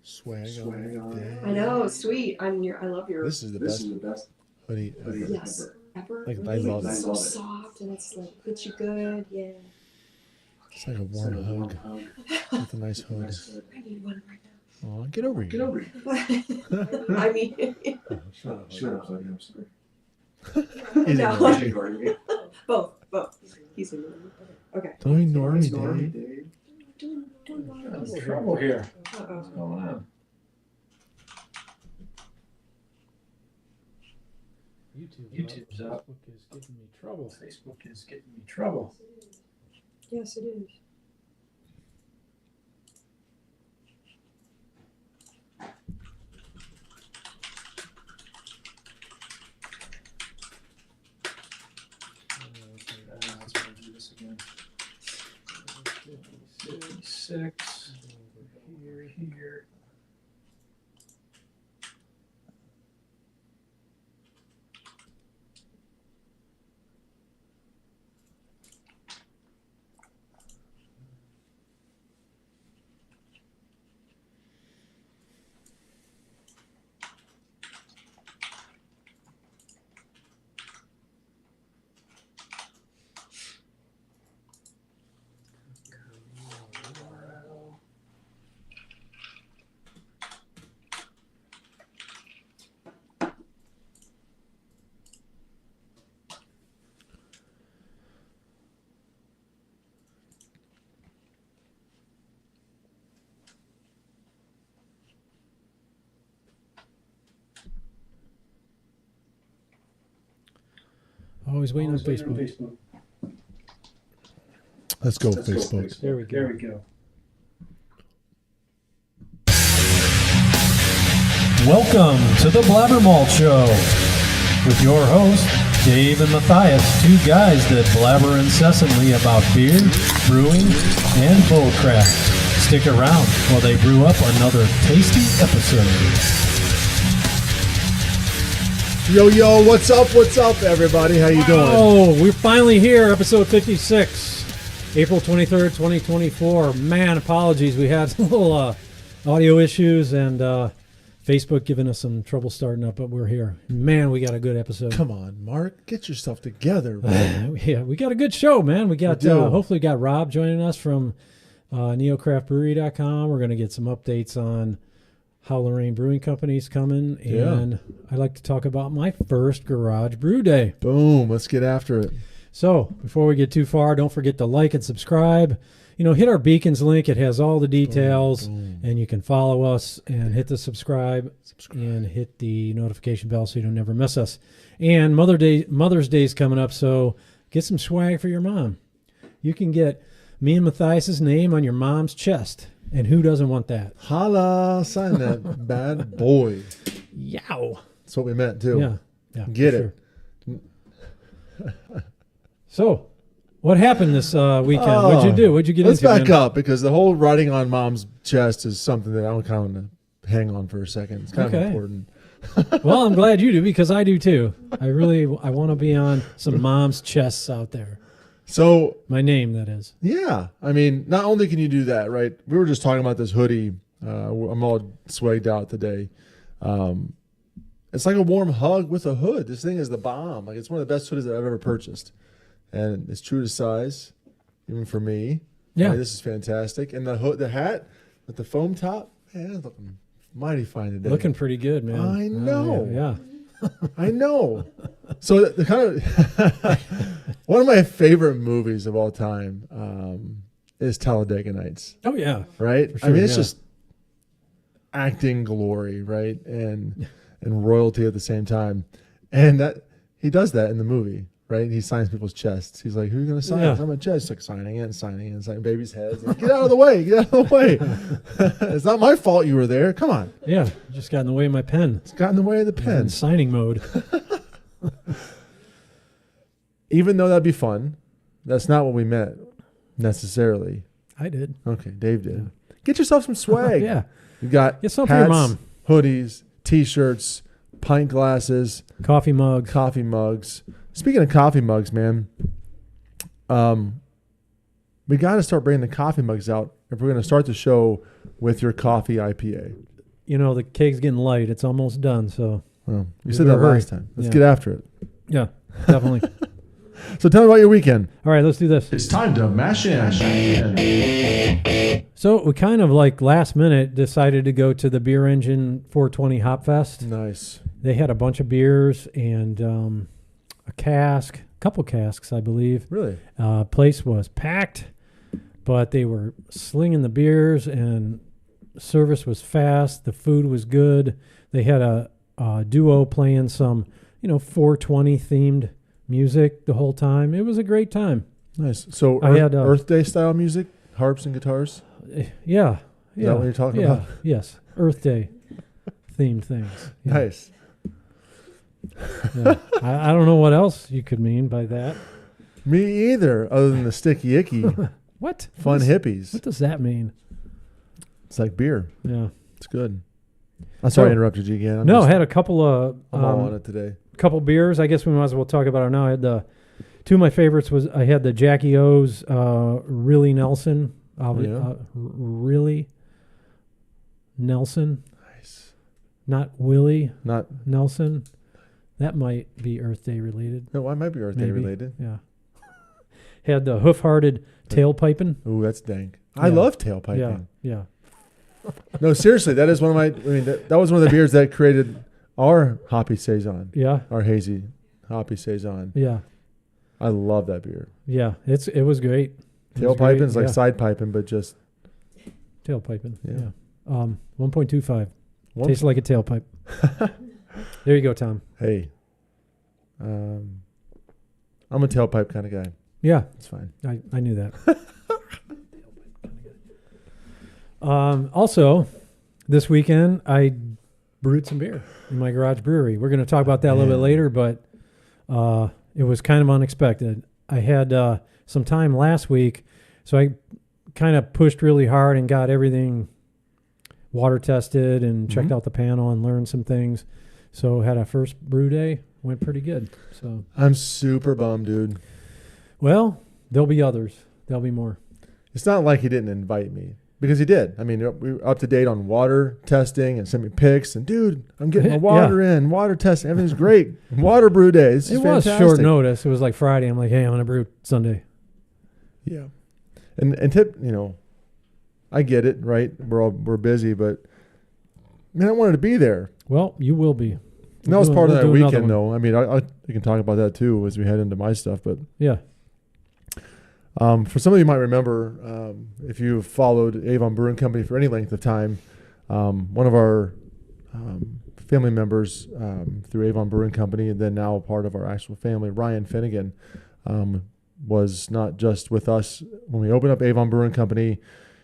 swag on day. I know, sweet. I love your. This is the best hoodie ever. Yes, ever. Like, really? I love It's it. so soft and it's like fits you good. Yeah. It's like a warm hug with a nice hood. I need one right Oh, get over here. now. I mean, Shut up. no. ignoring me. Both. He's in. Okay. Don't ignore me, Dave. Doing Trouble here. Uh-oh. What's going on? YouTube's up. Facebook is giving me trouble. Yes, it is. Let's do this again. 56. Here. Always waiting on Facebook. Let's go, Facebook. There we go. There we go. Welcome to the BlabberMalt Show with your hosts, Dave and Matthias, two guys that blabber incessantly about beer, brewing, and bullcraft. Stick around while they brew up another tasty episode. Yo, what's up, everybody? How you doing? Oh, we're finally here, episode 56, April 23rd, 2024. Man, apologies. We had some little audio issues and Facebook giving us some trouble starting up, but we're here. Man, we got a good episode. Come on, Mark. Get yourself together, man. Yeah, we got a good show, man. We got hopefully got Rob joining us from NEOCBN.com. We're going to get some updates on how Lorraine Brewing Company's coming, and I'd like to talk about my first garage brew day. Boom. Let's get after it. So before we get too far, don't forget to like and subscribe. You know, hit our Beacons link. It has all the details, and you can follow us and hit the subscribe and hit the notification bell so you don't never miss us. And Mother's Day's coming up, so get some swag for your mom. You can get me and Matthias's name on your mom's chest. And who doesn't want that? Holla, sign that bad boy. Yow. That's what we meant, too. Yeah. Get it. Sure. So, what happened this weekend? What'd you do? What'd you get Let's into? Let's back up, because the whole writing on mom's chest is something that I kind of hang on for a second. It's kind of important. Well, I'm glad you do, because I do too. I want to be on some mom's chests out there. So my name, that is. Yeah. I mean, not only can you do that, right? We were just talking about this hoodie. I'm all swagged out today. It's like a warm hug with a hood. This thing is the bomb. Like, it's one of the best hoodies that I've ever purchased. And it's true to size, even for me. Yeah. Right, this is fantastic. And the hood, the hat with the foam top, man, it's looking mighty fine today. Looking pretty good, man. I know. Yeah. I know. So the kind of one of my favorite movies of all time is Talladega Nights. Oh yeah, right. Sure, I mean, it's just acting glory, right, and royalty at the same time, and that he does that in the movie, right? He signs people's chests. He's like, "Who are you going to sign?" Yeah. It's on my chest. He's like signing it, signing babies' heads. Like, get out of the way! Get out of the way! It's not my fault you were there. Come on. Yeah, just got in the way of my pen. It's got in the way of the pen. In signing mode. Even though that'd be fun, that's not what we meant necessarily. I did. Okay, Dave did. Yeah. Get yourself some swag. Yeah. You got get something hats, for your mom. Hoodies, T-shirts, pint glasses, coffee mugs. Speaking of coffee mugs, man, we got to start bringing the coffee mugs out if we're going to start the show with your coffee IPA. You know, the cake's getting light. It's almost done. So, Well, you We said that better hurry. last time. Let's Yeah. get after it. yeah, definitely. So tell me about your weekend. All right, let's do this. It's time to mash in. So we kind of like last minute decided to go to the Beer Engine 420 Hop Fest. Nice. They had a bunch of beers and a couple casks, I believe. Really? Place was packed, but they were slinging the beers and service was fast. The food was good. They had a duo playing some, 420 themed music the whole time. It was a great time. Nice. So I had, Earth Day style music, harps and guitars. Yeah. Is that what you're talking yeah, about? Yes. Earth Day themed things. Yeah. Nice. Yeah. I don't know what else you could mean by that. Me either, other than the sticky icky What? fun What hippies. does that mean? It's like beer. Yeah. It's good. I'm sorry I So- interrupted you again. I had a couple of I'm all on it today. couple beers. I guess we might as well talk about it now. I had two of my favorites was I had the Jackie O's Really Nelson. Yeah. Really Nelson, Nice. not Willie Not. Nelson. That might be Earth Day related. No, I might be Earth Day Maybe. related. Yeah. Had the hoof-hearted tailpiping. Ooh, that's dank. I Yeah. love tailpiping. Yeah, yeah. No, seriously, that is one of my. I mean, that was one of the beers that created our hoppy saison, Yeah, our hazy hoppy saison. yeah, I love that beer. yeah. It was great. It was Tailpiping great, is like yeah. side piping, but just Tailpiping. Yeah. Yeah. 1.25. one. Tastes like a tailpipe. There you go, Tom. Hey, I'm a tailpipe kind of guy. Yeah, It's fine. I knew that. Also, this weekend I brewed some beer in my garage brewery. We're going to talk about that a little bit Man. later, but it was kind of unexpected. I had some time last week, so I kind of pushed really hard and got everything water tested and checked Mhm. out the panel and learned some things. So had a first brew day, went pretty good. So I'm super bummed, dude. well, there'll be others. There'll be more. It's not like he didn't invite me because he did. I mean, we were up to date on water testing and sent me pics. And dude, I'm getting my Yeah. water in, water testing. Everything's great. Water brew day. This is It was fantastic. short notice. It was like Friday. I'm like, hey, I'm gonna brew Sunday. Yeah, and tip, I get it, right? We're busy, but man, I wanted to be there. Well, you will be. And that was We'll part of do that another weekend, one. though. I mean, we can talk about that too as we head into my stuff. But Yeah. for some of you might remember, if you've followed Avon Brewing Company for any length of time, one of our family members through Avon Brewing Company, and then now part of our actual family, Ryan Finnegan, was not just with us when we opened up Avon Brewing Company.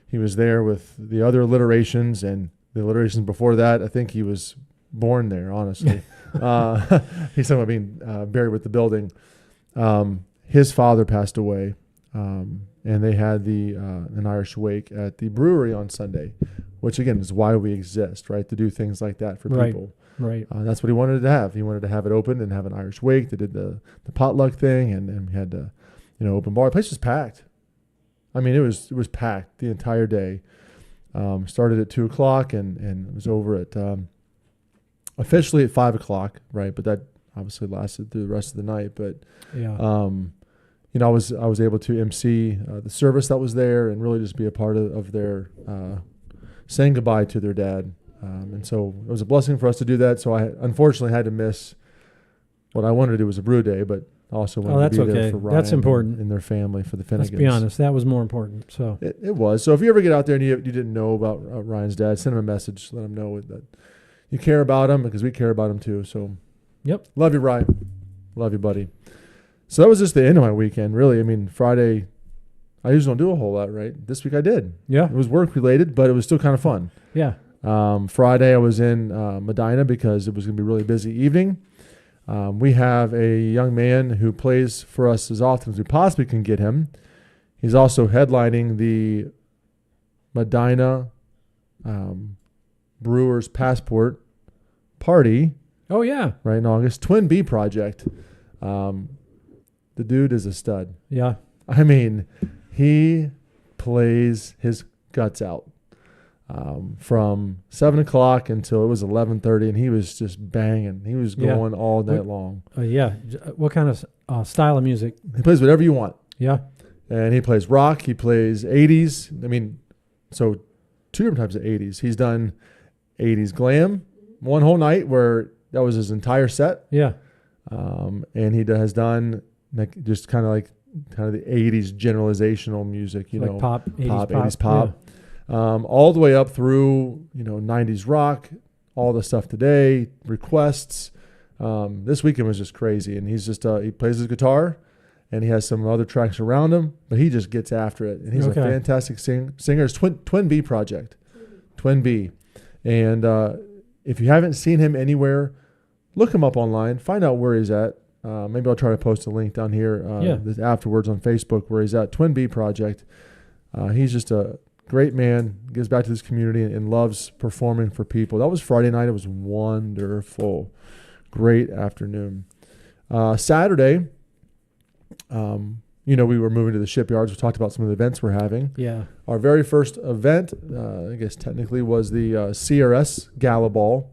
He was there with the other alliterations and the alliterations before that. I think he was born there, honestly. He's talking about being buried with the building. His father passed away, and they had an Irish wake at the brewery on Sunday, which again is why we exist, right? To do things like that for Right. people. Right. That's what he wanted to have. He wanted to have it open and have an Irish wake. They did the potluck thing, and we had the open bar. The place was packed. I mean, it was packed the entire day. Started at 2:00 and it was over at officially at 5:00, right? But that obviously lasted through the rest of the night. But Yeah. I was able to MC the service that was there and really just be a part of their saying goodbye to their dad. And so it was a blessing for us to do that. So I unfortunately had to miss what I wanted to do was a brew day, but also wanted that's to be there okay. for Ryan That's important. and their family for the Let's Finnegans. be honest. That was more important. So It was. So if you ever get out there and you didn't know about Ryan's dad, send him a message. Let him know that you care about him because we care about him too. So Yep. love you, Ryan. Love you, buddy. So that was just the end of my weekend, really. I mean, Friday, I usually don't do a whole lot, right? This week I did. Yeah. It was work related, but it was still kind of fun. Yeah. Friday I was in Medina because it was going to be a really busy evening. We have a young man who plays for us as often as we possibly can get him. He's also headlining the Medina Brewers Passport Party Oh yeah. right in August. Twin B Project. The dude is a stud. Yeah. I mean, he plays his guts out. from 7 o'clock until it was 11:30, and he was just banging. He was Yeah. going all night long. What kind of style of music? He plays whatever you want. Yeah. And he plays rock. He plays 80s. I mean, so 2 different types of 80s. He's done 80s glam one whole night where that was his entire set. Yeah. And he has done like just kind of the 80s generalizational music, you Like know, pop, 80s pop. All the way up through, 90s rock, all the stuff today, requests. This weekend was just crazy. And he's just, he plays his guitar and he has some other tracks around him, but he just gets after it. And he's a fantastic singer. It's Twin B Project. Twin B. And if you haven't seen him anywhere, look him up online, find out where he's at. Maybe I'll try to post a link down here afterwards on Facebook where he's at. Twin B Project. He's just a great man, gives back to this community and loves performing for people. That was Friday night. It was wonderful. Great afternoon. Saturday, we were moving to the shipyards. We talked about some of the events we're having. Yeah. Our very first event, I guess technically, was the CRS Gala Ball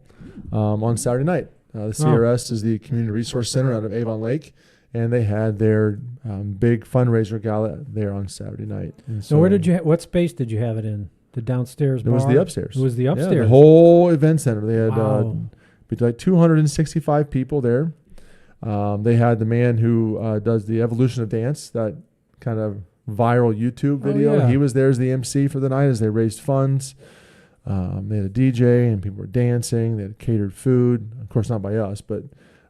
on Saturday night. The CRS is the Community Resource Center out of Avon Lake, and they had their big fundraiser gala there on Saturday night. And So where did you? What space did you have it in? The downstairs It bar? was the upstairs. It was the upstairs. Yeah, the whole event center. They had Wow. like 265 people there. They had the man who does the evolution of dance, that kind of viral YouTube video. yeah. He was there as the MC for the night as they raised funds. They had a DJ and people were dancing. They had catered food, of course not by us, but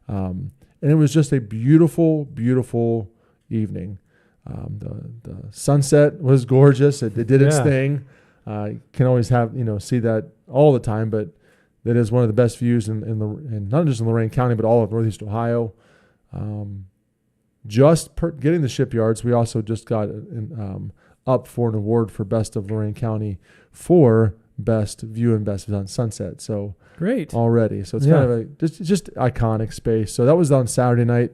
and it was just a beautiful, beautiful evening. The sunset was gorgeous. It did its thing. You can always see that all the time, but that is one of the best views in not just in Lorain County, but all of Northeast Ohio. Getting the shipyards, we also just got up for an award for Best of Lorain County for Best View and Best on Sunset. So Great. already, so it's kind of a just iconic space. So that was on Saturday night,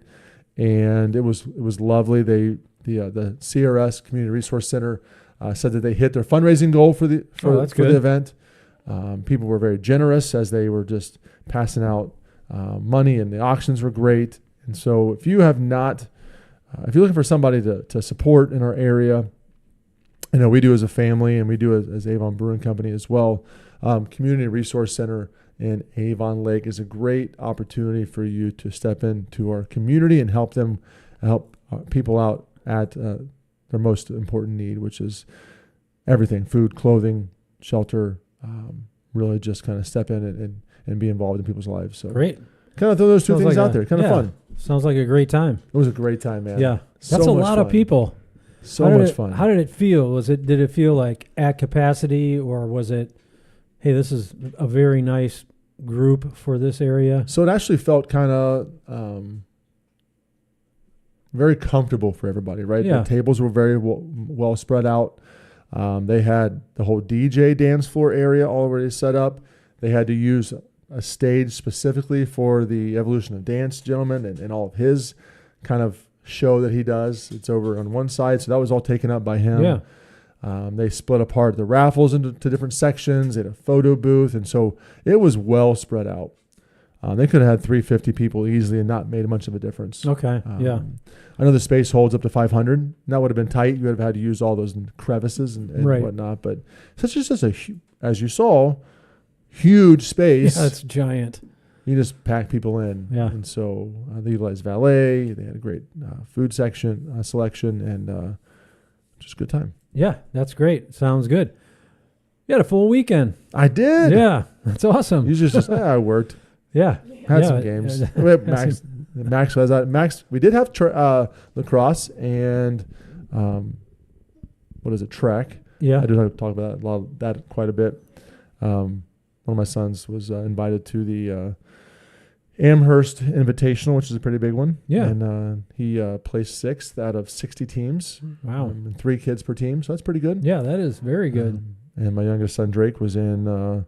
and it was lovely. The CRS Community Resource Center said that they hit their fundraising goal for the event. People were very generous as they were just passing out money, and the auctions were great. And so if you have not, if you're looking for somebody to support in our area, we do as a family, and we do as Avon Brewing Company as well. Community Resource Center in Avon Lake is a great opportunity for you to step into our community and help people out at their most important need, which is everything: food, clothing, shelter. Really just kind of step in and be involved in people's lives. So Great. kind of throw those two Sounds things like out there. Kind of fun. Sounds like a great time. It was a great time, man. Yeah. So That's a much lot of fun. people. So much fun. How did it feel? Did it feel like at capacity, or was it, hey, this is a very nice group for this area? So it actually felt kind of very comfortable for everybody, right? Yeah. The tables were very well spread out. They had the whole DJ dance floor area already set up. They had to use a stage specifically for the Evolution of Dance gentleman and all of his kind of show that he does. It's over on one side, so that was all taken up by him. Yeah. They split apart the raffles into different sections. They had a photo booth, and so it was well spread out. They could have had 350 people easily and not made much of a difference. Okay. Yeah. I know the space holds up to 500. And that would have been tight. You would have had to use all those crevices and Right. whatnot. But it's just as you saw, huge space. Yeah, it's giant. You just pack people in. Yeah. And so they utilized valet. They had a great food section selection, and just a good time. Yeah, that's great. Sounds good. You had a full weekend. I did. Yeah, that's awesome. You just I worked. Yeah. Had Yeah. some games. We had Max was out. Max, we did have lacrosse and track. Yeah. I do talk about that quite a bit. One of my sons was invited to the Amherst Invitational, which is a pretty big one. Yeah. And he placed 6th out of 60 teams. Wow. And 3 kids per team, so that's pretty good. Yeah, that is very good. And my youngest son Drake was in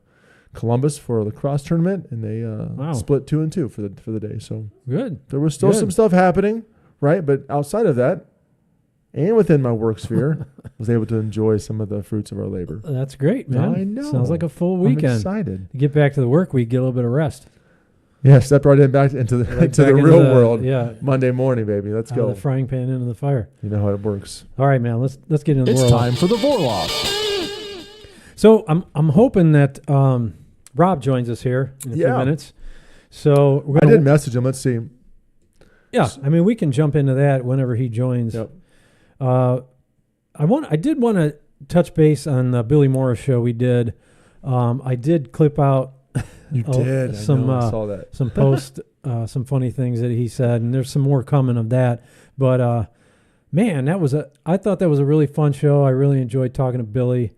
Columbus for a lacrosse tournament, and they split 2 and 2 for the day. So Good. there was still some stuff happening, right? But outside of that, and within my work sphere, was able to enjoy some of the fruits of our labor. That's great, man. I know. Sounds like a full I'm weekend. excited. You get back to the work week, get a little bit of rest. Yeah, step right in back into the Right into back the into real world. Yeah. Monday morning, baby. Let's Out go. of the frying pan into the fire. You know how it works. All right, man. Let's get into the It's Vorloff. time for the Vorloff. So I'm hoping that Rob joins us here in a few Yeah. minutes. So we're I gonna, did message him. Let's see. Yeah, I mean we can jump into that whenever he joins. Yep. I did want to touch base on the Billy Morris show we did. I did clip out You Oh, did. some, I saw that. some post, some funny things that he said, and there's some more coming of that. But man, I thought that was a really fun show. I really enjoyed talking to Billy.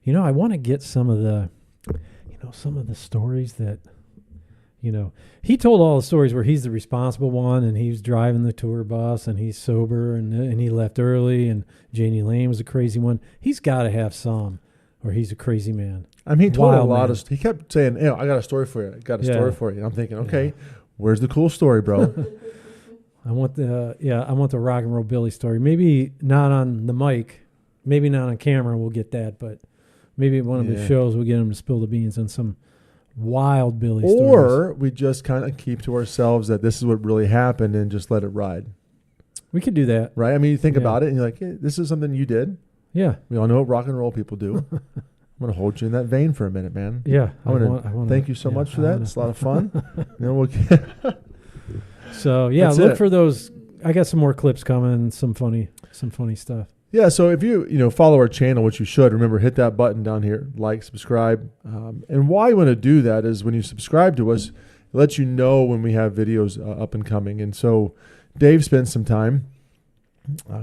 You know, I want to get some of the stories that, he told all the stories where he's the responsible one and he was driving the tour bus and he's sober and he left early and Janie Lane was a crazy one. He's got to have some, or he's a crazy man. I mean, he told Wild a lot man. of. He kept saying, "I got a story for you. I got a Yeah. story for you." And I'm thinking, okay, where's the cool story, bro? I want the rock and roll Billy story. Maybe not on the mic, maybe not on camera. We'll get that, but maybe at one of the Yeah. shows we'll get him to spill the beans on some wild Billy stories. Or we just kind of keep to ourselves that this is what really happened and just let it ride, We could do that. right? I mean, you think Yeah. about it and you're like, hey, this is something you did. Yeah, We all know what rock and roll people do. I'm going to hold you in that vein for a minute, man. yeah. I want to thank you so much for that. It's a lot of fun. We'll So yeah, That's look it. for those. I got some more clips coming. Some funny stuff. Yeah, so if you follow our channel, which you should, remember, hit that button down here, like, subscribe. And why you want to do that is when you subscribe to us, it lets you know when we have videos up and coming. And so Dave spends some time,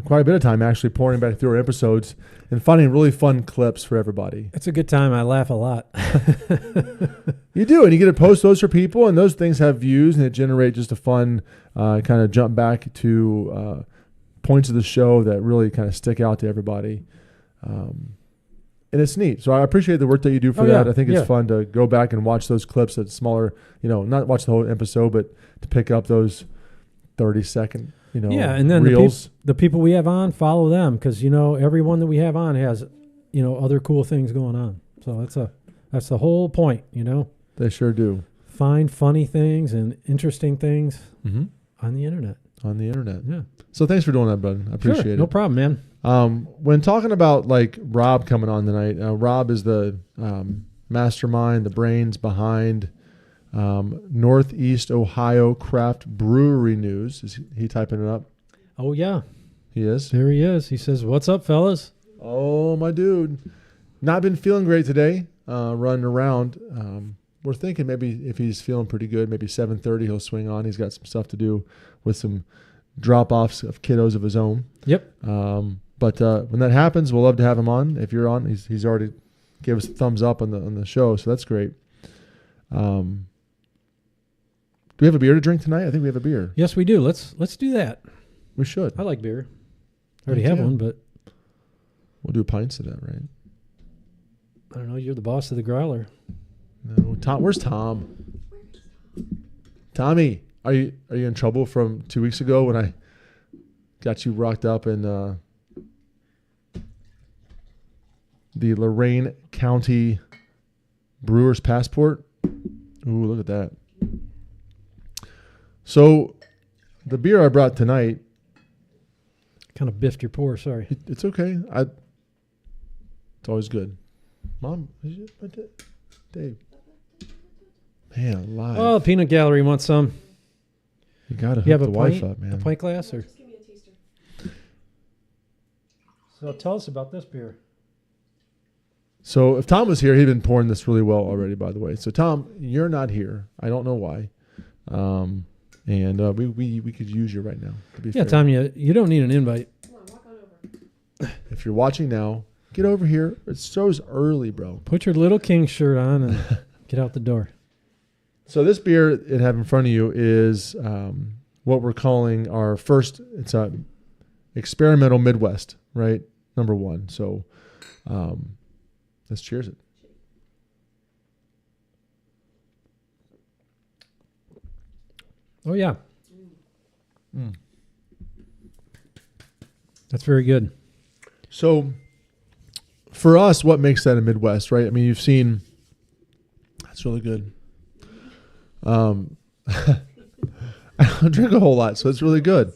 quite a bit of time actually, pouring back through our episodes and finding really fun clips for everybody. It's a good time. I laugh a lot. You do, and you get to post those for people, and those things have views, and it generates just a fun kind of jump back to points of the show that really kind of stick out to everybody. And it's neat. So I appreciate the work that you do for Oh, that. yeah, I think it's yeah. fun to go back and watch those clips at smaller, not watch the whole episode, but to pick up those 30-second, Yeah, and then reels. the people we have on, follow them because everyone that we have on has other cool things going on. So that's the whole point. They sure do. Find funny things and interesting things Mm-hmm. on the internet. On the internet. Yeah, So thanks for doing that, bud. I appreciate sure, it. no problem, man. When talking about like Rob coming on tonight, Rob is the mastermind, the brains behind Northeast Ohio Craft Brewery News. Is he typing it up? Oh yeah, He is. there he is. He says, "What's up, fellas?" Oh, my dude. Not been feeling great today, running around. We're thinking maybe if he's feeling pretty good, maybe 7:30 he'll swing on. He's got some stuff to do with some drop-offs of kiddos of his own. Yep. But when that happens, we'll love to have him on. If you're on, he's already gave us a thumbs up on the show, so that's great. Do we have a beer to drink tonight? I think we have a beer. Yes, we do. Let's do that. We should. I like beer. I already Me have too. one, but We'll do pints of that, right? I don't know. You're the boss of the growler. No, Tom. Where's Tom? Tommy, are you in trouble from 2 weeks ago when I got you rocked up in the Lorain County Brewer's Passport? Ooh, look at that. So the beer I brought tonight, Kind of biffed your pour. Sorry. it's okay. It's always good. Mom, is it Dave? Man, alive. Oh, Peanut Gallery wants some. You got to You hook have the a wife pint, up, man. a pint glass, or Just give me a taster. so? Tell us about this beer. So if Tom was here, he'd been pouring this really well already, by the way. So Tom, you're not here. I don't know why. And we could use you right now. To be Yeah, fair. Tom, you don't need an invite. Come on, walk on over. If you're watching now, get over here. It's so early, bro. Put your little king shirt on and get out the door. So this beer it have in front of you is what we're calling our first. It's a experimental Midwest, right? Number one. So let's cheers it. Oh yeah, That's very good. So for us, what makes that a Midwest, right? I mean, you've seen, that's really good. I don't drink a whole lot, so it's really good.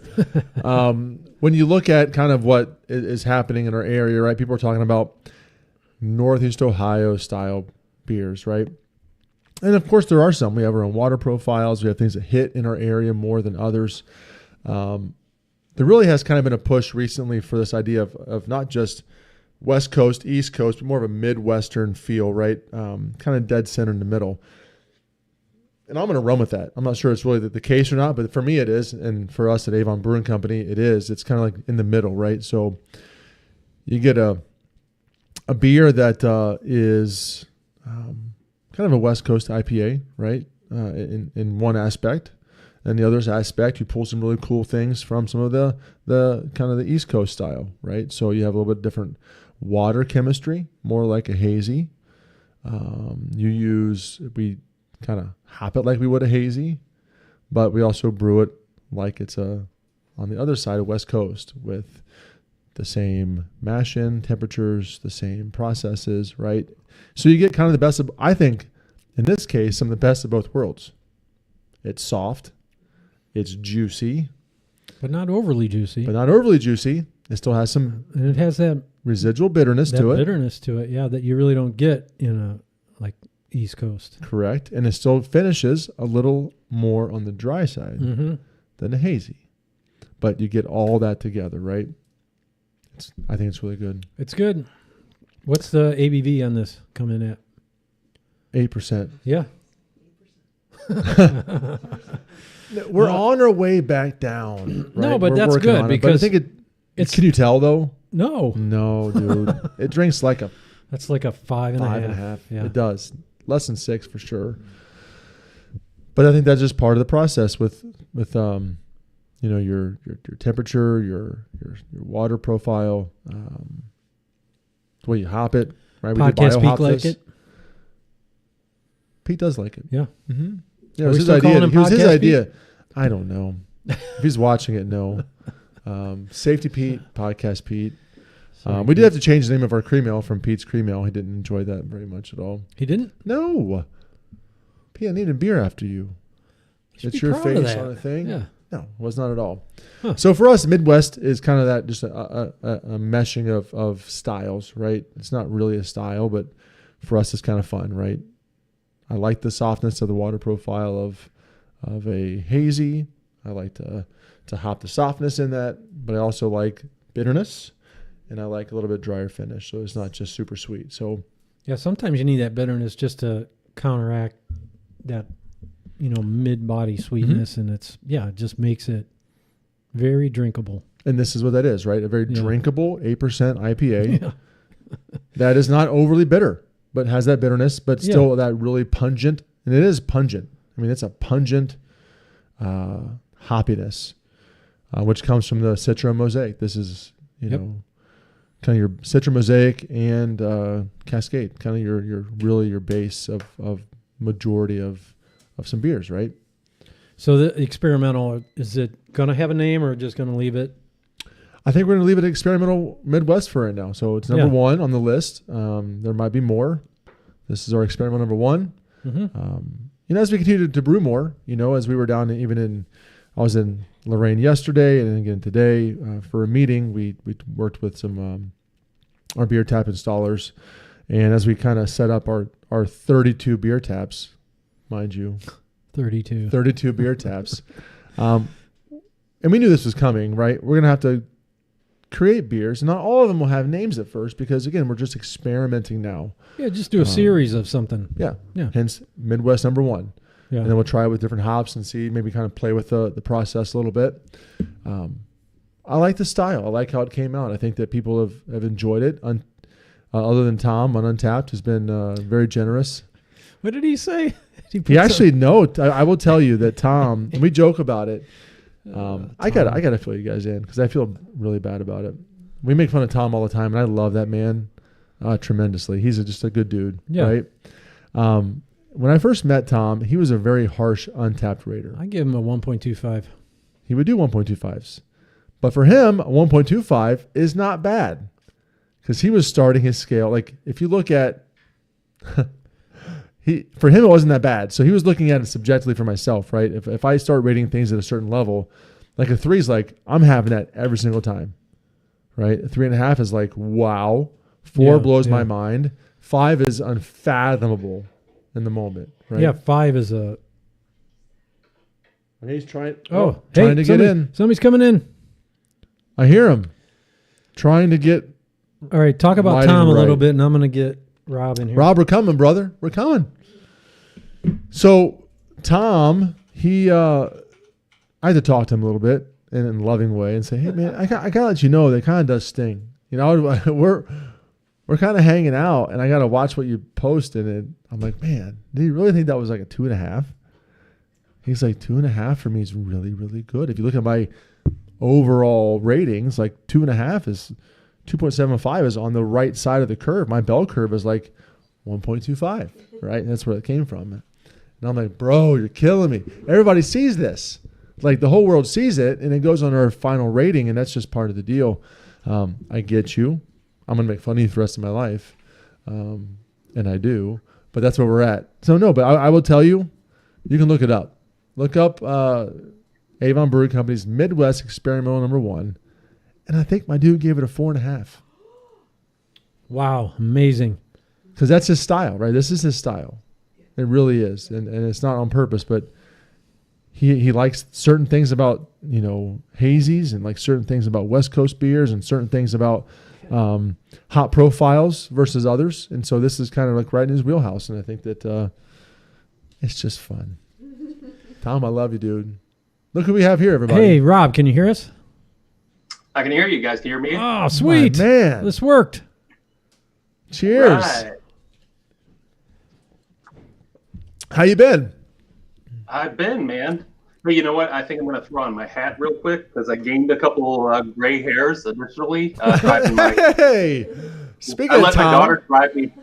When you look at kind of what is happening in our area, right? People are talking about Northeast Ohio style beers, right? And of course, there are some. We have our own water profiles. We have things that hit in our area more than others. There really has kind of been a push recently for this idea of not just West Coast, East Coast, but more of a Midwestern feel, right? Kind of dead center in the middle. And I'm going to run with that. I'm not sure it's really the case or not, but for me it is. And for us at Avon Brewing Company, it is. It's kind of like in the middle, right? So you get a beer that is kind of a West Coast IPA, right? In one aspect. And the other aspect, you pull some really cool things from some of the kind of the East Coast style, right? So you have a little bit different water chemistry, more like a hazy. We kind of hop it like we would a hazy, but we also brew it like it's on the other side of West Coast with the same mash in temperatures, the same processes, right? So you get kind of the best of, I think, in this case, some of the best of both worlds. It's soft, it's juicy, but not overly juicy. It still has some, and it has that residual bitterness to it. Bitterness to it, yeah, that you really don't get in a like East Coast. Correct, and it still finishes a little more on the dry side than a hazy, but you get all that together, right? I think it's really good. It's good. What's the ABV on this come in at? 8%. Yeah. We're on our way back down. Right? No, but We're that's working good on it. because But I think it's. Can you tell though? No, Dude. It drinks like a that's like a 5.5. Yeah. It does. Less than 6 for sure. But I think that's just part of the process with your temperature, your water profile, the way you hop it. Right? We Podcast Pete hop like it. Pete does like it. Yeah. Mm-hmm. Yeah, Are it we was his still calling idea. him It was his Podcast idea. I don't know. If he's watching it, no. Safety Pete, Podcast Pete. We did have to change the name of our cream ale from Pete's Cream Ale. He didn't enjoy that very much at all. He didn't? No. Pete, I need a beer after you. It's your face on a thing. Yeah. No, it was not at all. Huh. So for us, Midwest is kind of that, just a meshing of styles, right? It's not really a style, but for us, it's kind of fun, right? I like the softness of the water profile of a hazy. I like to hop the softness in that, but I also like bitterness, and I like a little bit drier finish, so it's not just super sweet. So yeah, sometimes you need that bitterness just to counteract that, mid-body sweetness, and it just makes it very drinkable. And this is what that is, right? A very drinkable 8% IPA Yeah. that is not overly bitter, but has that bitterness, but still that really pungent. And it is pungent. I mean, it's a pungent hoppiness, which comes from the Citra Mosaic. This is, kind of your Citra Mosaic and Cascade, kind of your base of majority of some beers, right? So the experimental, is it going to have a name or just going to leave it? I think we're going to leave it experimental Midwest for right now. So it's number one on the list. There might be more. This is our experimental number one. Mm-hmm. As we continue to brew more, as we were down I was in Lorraine yesterday and again today for a meeting. We worked with some our beer tap installers, and as we kind of set up our 32 beer taps, mind you, 32 beer taps, and we knew this was coming, right? We're gonna have to create beers. Not all of them will have names at first because again, we're just experimenting now. Yeah, just do a series of something. Yeah. Yeah. Hence Midwest number one. Yeah. And then we'll try it with different hops and see, maybe kind of play with the process a little bit. I like the style. I like how it came out. I think that people have enjoyed it. Other than Tom on Untapped has been very generous. What did he say? He actually I will tell you that Tom, and we joke about it. I gotta fill you guys in because I feel really bad about it. We make fun of Tom all the time, and I love that man tremendously. He's just a good dude, right? When I first met Tom, he was a very harsh Untapped rater. I give him a 1.25. He would do 1.25s, But for him, 1.25 is not bad because he was starting his scale. Like if you look at for him, it wasn't that bad. So he was looking at it subjectively for myself, right? If I start rating things at a certain level, like a 3 is like, I'm having that every single time, right? A 3.5 is like, wow. 4 blows my mind. 5 is unfathomable in the moment, right? Yeah, 5 is a... He's trying. Trying to get in. Somebody's coming in. I hear him trying to get. All right, talk about lighting Tom a little right. bit, and I'm going to get Rob in here. Rob, we're coming, brother. We're coming. So Tom, I had to talk to him a little bit in a loving way and say, hey man, I gotta let you know that kind of does sting. You know, we're kind of hanging out, and I gotta watch what you post, and I'm like, man, did you really think that was like a 2.5? He's like, 2.5 for me is really, really good. If you look at my overall ratings, like 2.75 is on the right side of the curve. My bell curve is like 1.25, right? And that's where it came from. And I'm like, bro, you're killing me. Everybody sees this. Like the whole world sees it, and it goes on our final rating, and that's just part of the deal. I get you. I'm going to make fun of you for the rest of my life. And I do. But that's where we're at. So, no, but I will tell you, you can look it up. Look up Avon Brewing Company's Midwest Experimental #1. And I think my dude gave it a 4.5. Wow, amazing. Because that's his style, right? This is his style. It really is. And it's not on purpose, but he likes certain things about, you know, hazies, and like certain things about West Coast beers, and certain things about hot profiles versus others. And so this is kind of like right in his wheelhouse. And I think that it's just fun. Tom, I love you, dude. Look who we have here, everybody. Hey, Rob, can you hear us? I can hear you guys. Can you hear me? Oh, sweet. My man. This worked. Cheers. Right. How you been? I've been, man. Hey, you know what? I think I'm going to throw on my hat real quick because I gained a couple gray hairs initially. Hey, speaking I of let Tom, my daughter drive me.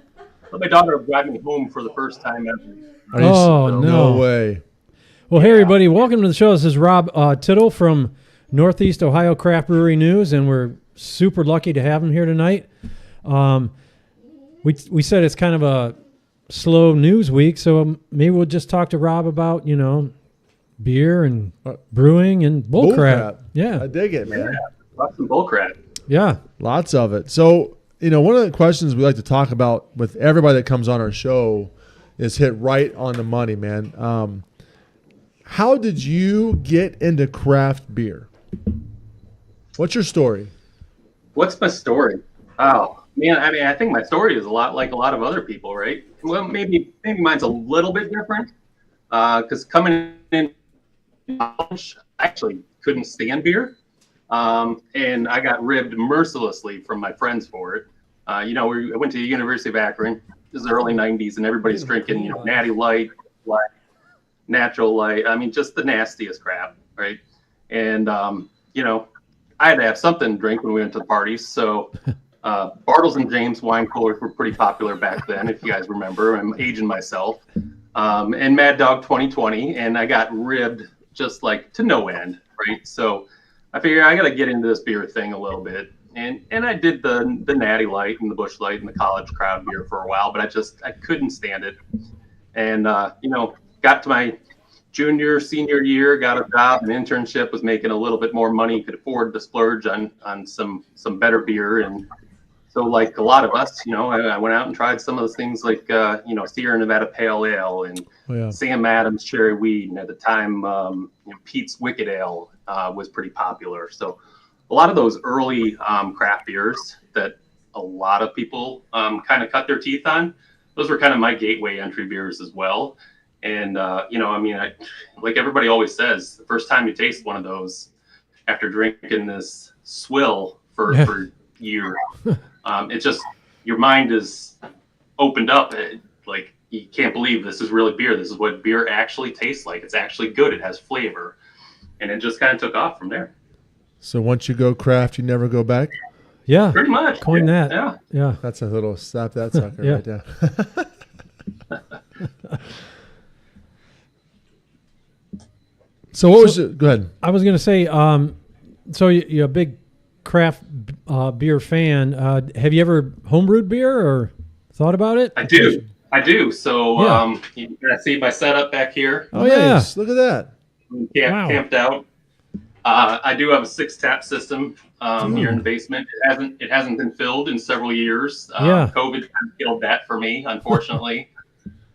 Let my daughter drive me home for the first time ever. no way. Well, hey, everybody. Welcome to the show. This is Rob Tittle from Northeast Ohio Craft Brewery News, and we're super lucky to have him here tonight. We said it's kind of a slow news week, so maybe we'll just talk to Rob about, you know, beer and brewing and bullcrap. Yeah. I dig it, man. Yeah, lots of bullcrap. Yeah. Lots of it. So, you know, one of the questions we like to talk about with everybody that comes on our show is hit right on the money, man. How did you get into craft beer? What's your story? What's my story? Oh, man. I mean, I think my story is a lot like a lot of other people, right? Well, maybe mine's a little bit different because coming in college, I actually couldn't stand beer. And I got ribbed mercilessly from my friends for it. You know, I went to the University of Akron. This is the early 90s, and everybody's drinking, you know, Natty Light, Natural Light. I mean, just the nastiest crap, right? And, you know, I had to have something to drink when we went to the parties. So Bartles and James wine coolers were pretty popular back then, if you guys remember. I'm aging myself. And Mad Dog 2020, and I got ribbed just like to no end, right? So I figured I got to get into this beer thing a little bit. And I did the Natty Light and the Busch Light and the college crowd beer for a while, but I couldn't stand it. And, you know, got to my senior year, got a job, an internship, was making a little bit more money, could afford to splurge on some better beer. And so like a lot of us, you know, I went out and tried some of those things like, you know, Sierra Nevada Pale Ale and Sam Adams Cherry Wheat. And at the time, you know, Pete's Wicked Ale was pretty popular. So a lot of those early craft beers that a lot of people kind of cut their teeth on, those were kind of my gateway entry beers as well. And, you know, I mean, like everybody always says, the first time you taste one of those after drinking this swill for years, it's just your mind is opened up. Like, you can't believe this is really beer. This is what beer actually tastes like. It's actually good. It has flavor. And it just kind of took off from there. So once you go craft, you never go back? Yeah. Pretty much. Coin that. Yeah. Yeah. That's a little slap that sucker right there. So what was it? Go ahead. I was going to say, So you're a big craft beer fan. Have you ever homebrewed beer or thought about it? I do. So Yeah. you can see my setup back here. Oh, yeah. Nice. Look at that. Wow. Camped out. I do have a 6-tap system here in the basement. It hasn't been filled in several years. Yeah. COVID kind of killed that for me, unfortunately.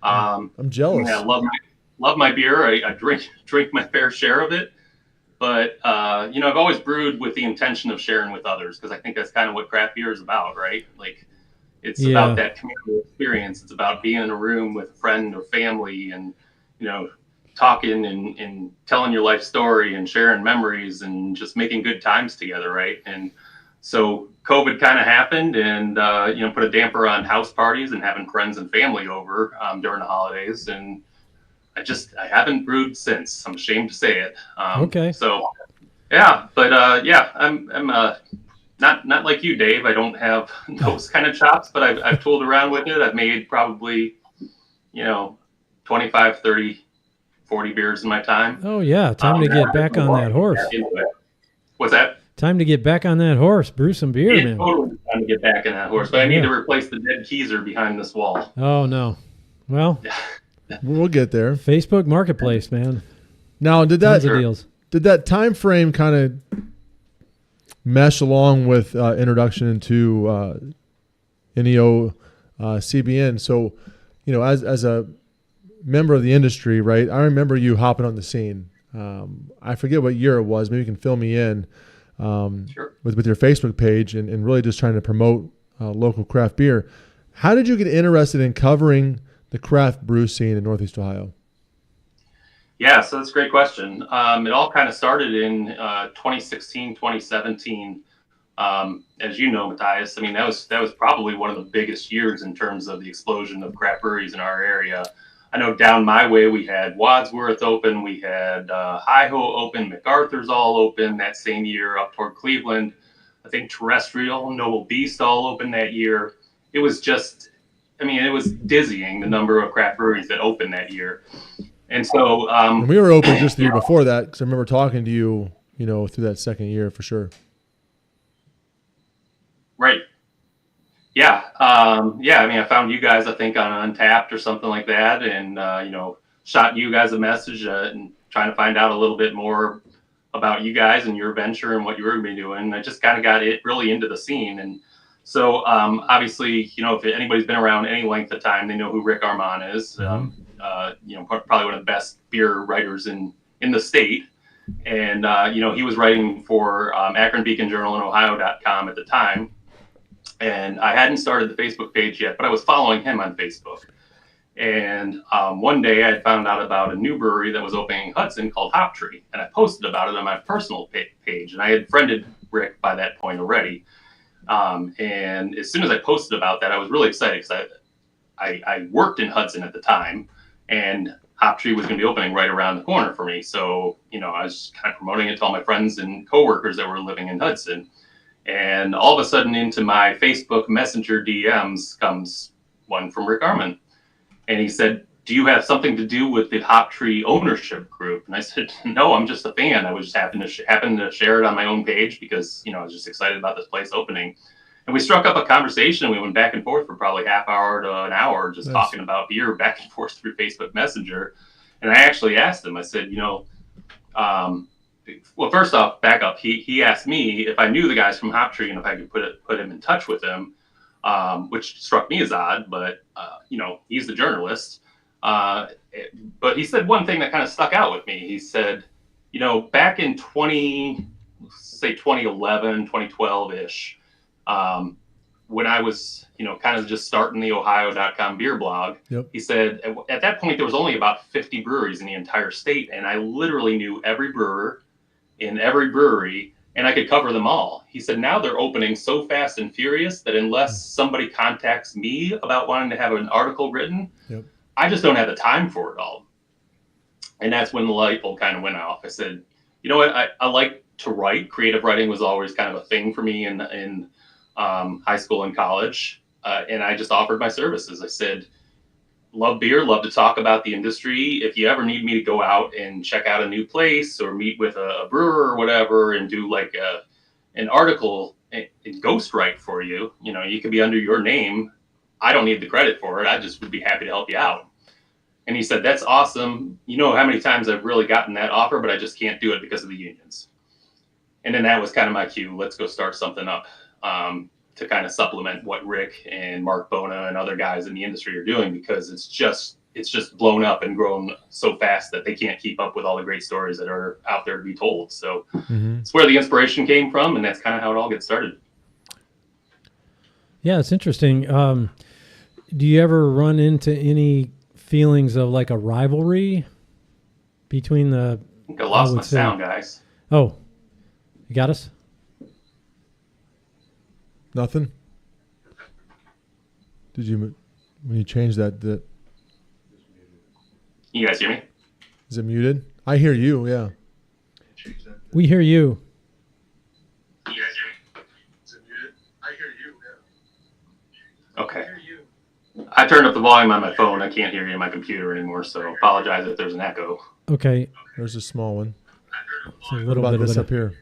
I'm jealous. I love my beer. I drink my fair share of it. But I've always brewed with the intention of sharing with others, because I think that's kind of what craft beer is about, right? Like, it's about that community experience. It's about being in a room with a friend or family, and talking and telling your life story and sharing memories and just making good times together, right? And so COVID kind of happened, and put a damper on house parties and having friends and family over during the holidays. And I haven't brewed since. I'm ashamed to say it. Okay. So yeah, but I'm not like you, Dave. I don't have those kind of chops, but I've tooled around with it. I've made probably 25, 30, 40 beers in my time. Oh yeah, time to get back on that horse. What's that? Time to get back on that horse. Brew some beer, man. Totally time to get back on that horse, but I need to replace the dead keezer behind this wall. Oh no. Well, We'll get there. Facebook Marketplace, man. Now, did Tons of deals. that time frame kind of mesh along with introduction into NEOCBN? So, as a member of the industry, right? I remember you hopping on the scene. I forget what year it was. Maybe you can fill me in Sure. with your Facebook page and really just trying to promote local craft beer. How did you get interested in covering the craft brew scene in Northeast Ohio? Yeah, so that's a great question. It all kind of started in 2016, 2017. As you know, Matthias, I mean, that was probably one of the biggest years in terms of the explosion of craft breweries in our area. I know down my way we had Wadsworth open, we had Hi-Ho open, MacArthur's all open that same year up toward Cleveland. I think Terrestrial, Noble Beast all open that year. It was it was dizzying, the number of craft breweries that opened that year. And so and we were open just the year before that, because I remember talking to you, through that second year for sure. Right. Yeah. I found you guys, I think, on Untappd or something like that, and shot you guys a message and trying to find out a little bit more about you guys and your venture and what you were going to be doing. I just kind of got it really into the scene. And so obviously, if anybody's been around any length of time, they know who Rick Armand is. Probably one of the best beer writers in the state. And, he was writing for Akron Beacon Journal and Ohio.com at the time. And I hadn't started the Facebook page yet, but I was following him on Facebook. And one day I had found out about a new brewery that was opening in Hudson called Hop Tree. And I posted about it on my personal page. And I had friended Rick by that point already. And as soon as I posted about that, I was really excited, because I worked in Hudson at the time, and Hop Tree was going to be opening right around the corner for me. So, I was kind of promoting it to all my friends and coworkers that were living in Hudson. And all of a sudden into my Facebook Messenger DMs comes one from Rick Armand. And he said, "Do you have something to do with the Hop Tree ownership group?" And I said, "No, I'm just a fan. I was just happened to share it on my own page because, I was just excited about this place opening." And we struck up a conversation. We went back and forth for probably half hour to an hour, just talking about beer back and forth through Facebook Messenger. And I actually asked him, I said, well, first off, back up. He asked me if I knew the guys from Hop Tree and if I could put him in touch with them, which struck me as odd, but, he's the journalist. But he said one thing that kind of stuck out with me. He said, back in 2011, 2012-ish, when I was, kind of just starting the Ohio.com beer blog, He said at that point there was only about 50 breweries in the entire state, and I literally knew every brewer in every brewery, and I could cover them all. He said now they're opening so fast and furious that unless somebody contacts me about wanting to have an article written, I just don't have the time for it all. And that's when the light bulb kind of went off. I said, you know what, I like to write. Creative writing was always kind of a thing for me in high school and college. And I just offered my services. I said, love beer, love to talk about the industry. If you ever need me to go out and check out a new place or meet with a brewer or whatever and do like an article and ghostwrite for you, you could be under your name. I don't need the credit for it. I just would be happy to help you out. And he said, that's awesome. You know how many times I've really gotten that offer, but I just can't do it because of the unions. And then that was kind of my cue. Let's go start something up to kind of supplement what Rick and Mark Bona and other guys in the industry are doing, because it's just blown up and grown so fast that they can't keep up with all the great stories that are out there to be told. So it's where the inspiration came from, and that's kind of how it all gets started. Yeah, it's interesting. Do you ever run into any feelings of like a rivalry between the... I think I lost my sound, guys. Oh, you got us? Nothing? Did you, when you change that, You guys hear me? is it muted? I hear you, yeah. We hear you. You guys hear me? Is it muted? I hear you, yeah. Okay. I turned up the volume on my phone. I can't hear you on my computer anymore, so apologize if there's an echo. Okay. There's a small one. It's a What little about bit this of up here?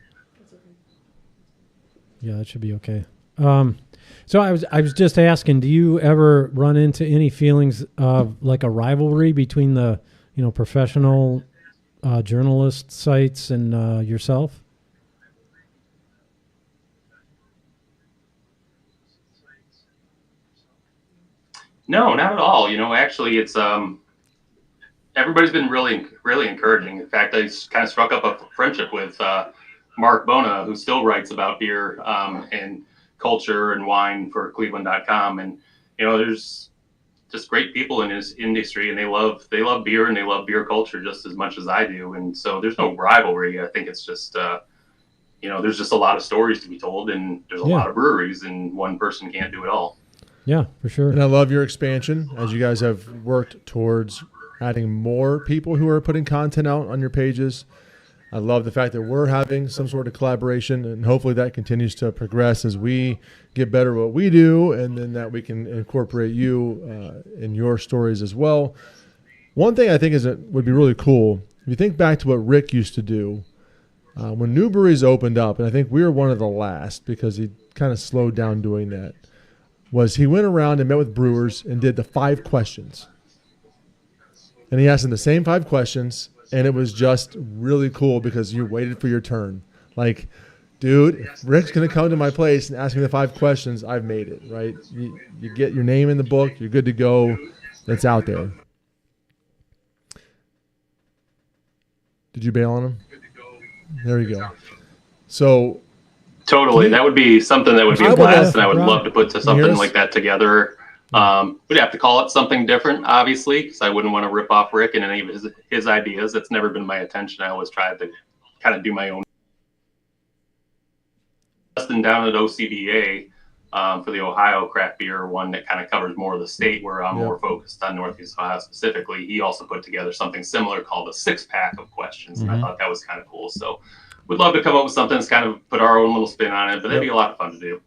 Yeah, that should be okay. So I was just asking, do you ever run into any feelings of like a rivalry between the professional journalist sites and yourself? No, not at all. Actually, it's everybody's been really, really encouraging. In fact, I kind of struck up a friendship with Mark Bona, who still writes about beer and culture and wine for Cleveland.com. And there's just great people in his industry, and they love beer and they love beer culture just as much as I do. And so there's no rivalry. I think it's just there's just a lot of stories to be told, and there's a lot of breweries, and one person can't do it all. Yeah, for sure. And I love your expansion as you guys have worked towards adding more people who are putting content out on your pages. I love the fact that we're having some sort of collaboration, and hopefully that continues to progress as we get better at what we do, and then that we can incorporate you in your stories as well. One thing I think would be really cool, if you think back to what Rick used to do when new breweries opened up, and I think we were one of the last because he kind of slowed down doing that, was he went around and met with brewers and did the 5 questions. And he asked them the same 5 questions, and it was just really cool because you waited for your turn. Like, dude, if Rick's going to come to my place and ask me the 5 questions, I've made it, right? You get your name in the book, you're good to go. It's out there. Did you bail on him? There you go. So... Totally. That would be something that would be a blast, and I would love to put something like that together. We'd have to call it something different, obviously, because I wouldn't want to rip off Rick and any of his ideas. That's never been my intention. I always tried to kind of do my own. Justin down at OCBA for the Ohio craft beer one that kind of covers more of the state, where I'm more focused on Northeast Ohio specifically. He also put together something similar called a 6-pack of questions, and I thought that was kind of cool. So we'd love to come up with something that's kind of put our own little spin on it, but that'd be a lot of fun to do.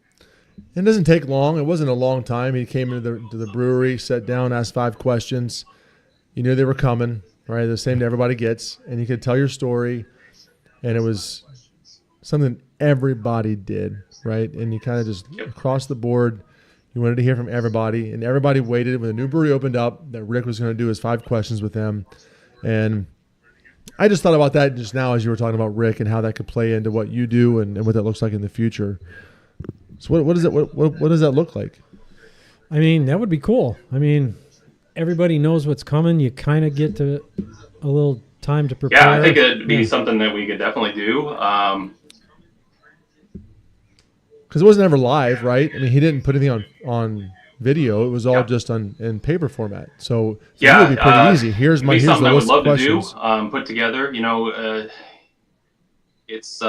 It doesn't take long. It wasn't a long time. He came into the brewery, sat down, asked 5 questions. You knew they were coming, right? The same that everybody gets, and you could tell your story, and it was something everybody did, right? And you kind of just across the board, you wanted to hear from everybody, and everybody waited when the new brewery opened up that Rick was going to do his 5 questions with them. And I just thought about that just now as you were talking about Rick and how that could play into what you do and what that looks like in the future. So what does that look like? I mean, that would be cool. I mean, everybody knows what's coming. You kind of get to a little time to prepare. Yeah, I think it'd be something that we could definitely do. Because it wasn't ever live, right? I mean, he didn't put anything on video. It was all just in paper format. So it would be pretty easy. Here's the list of questions. Something I would love to do, put together. It's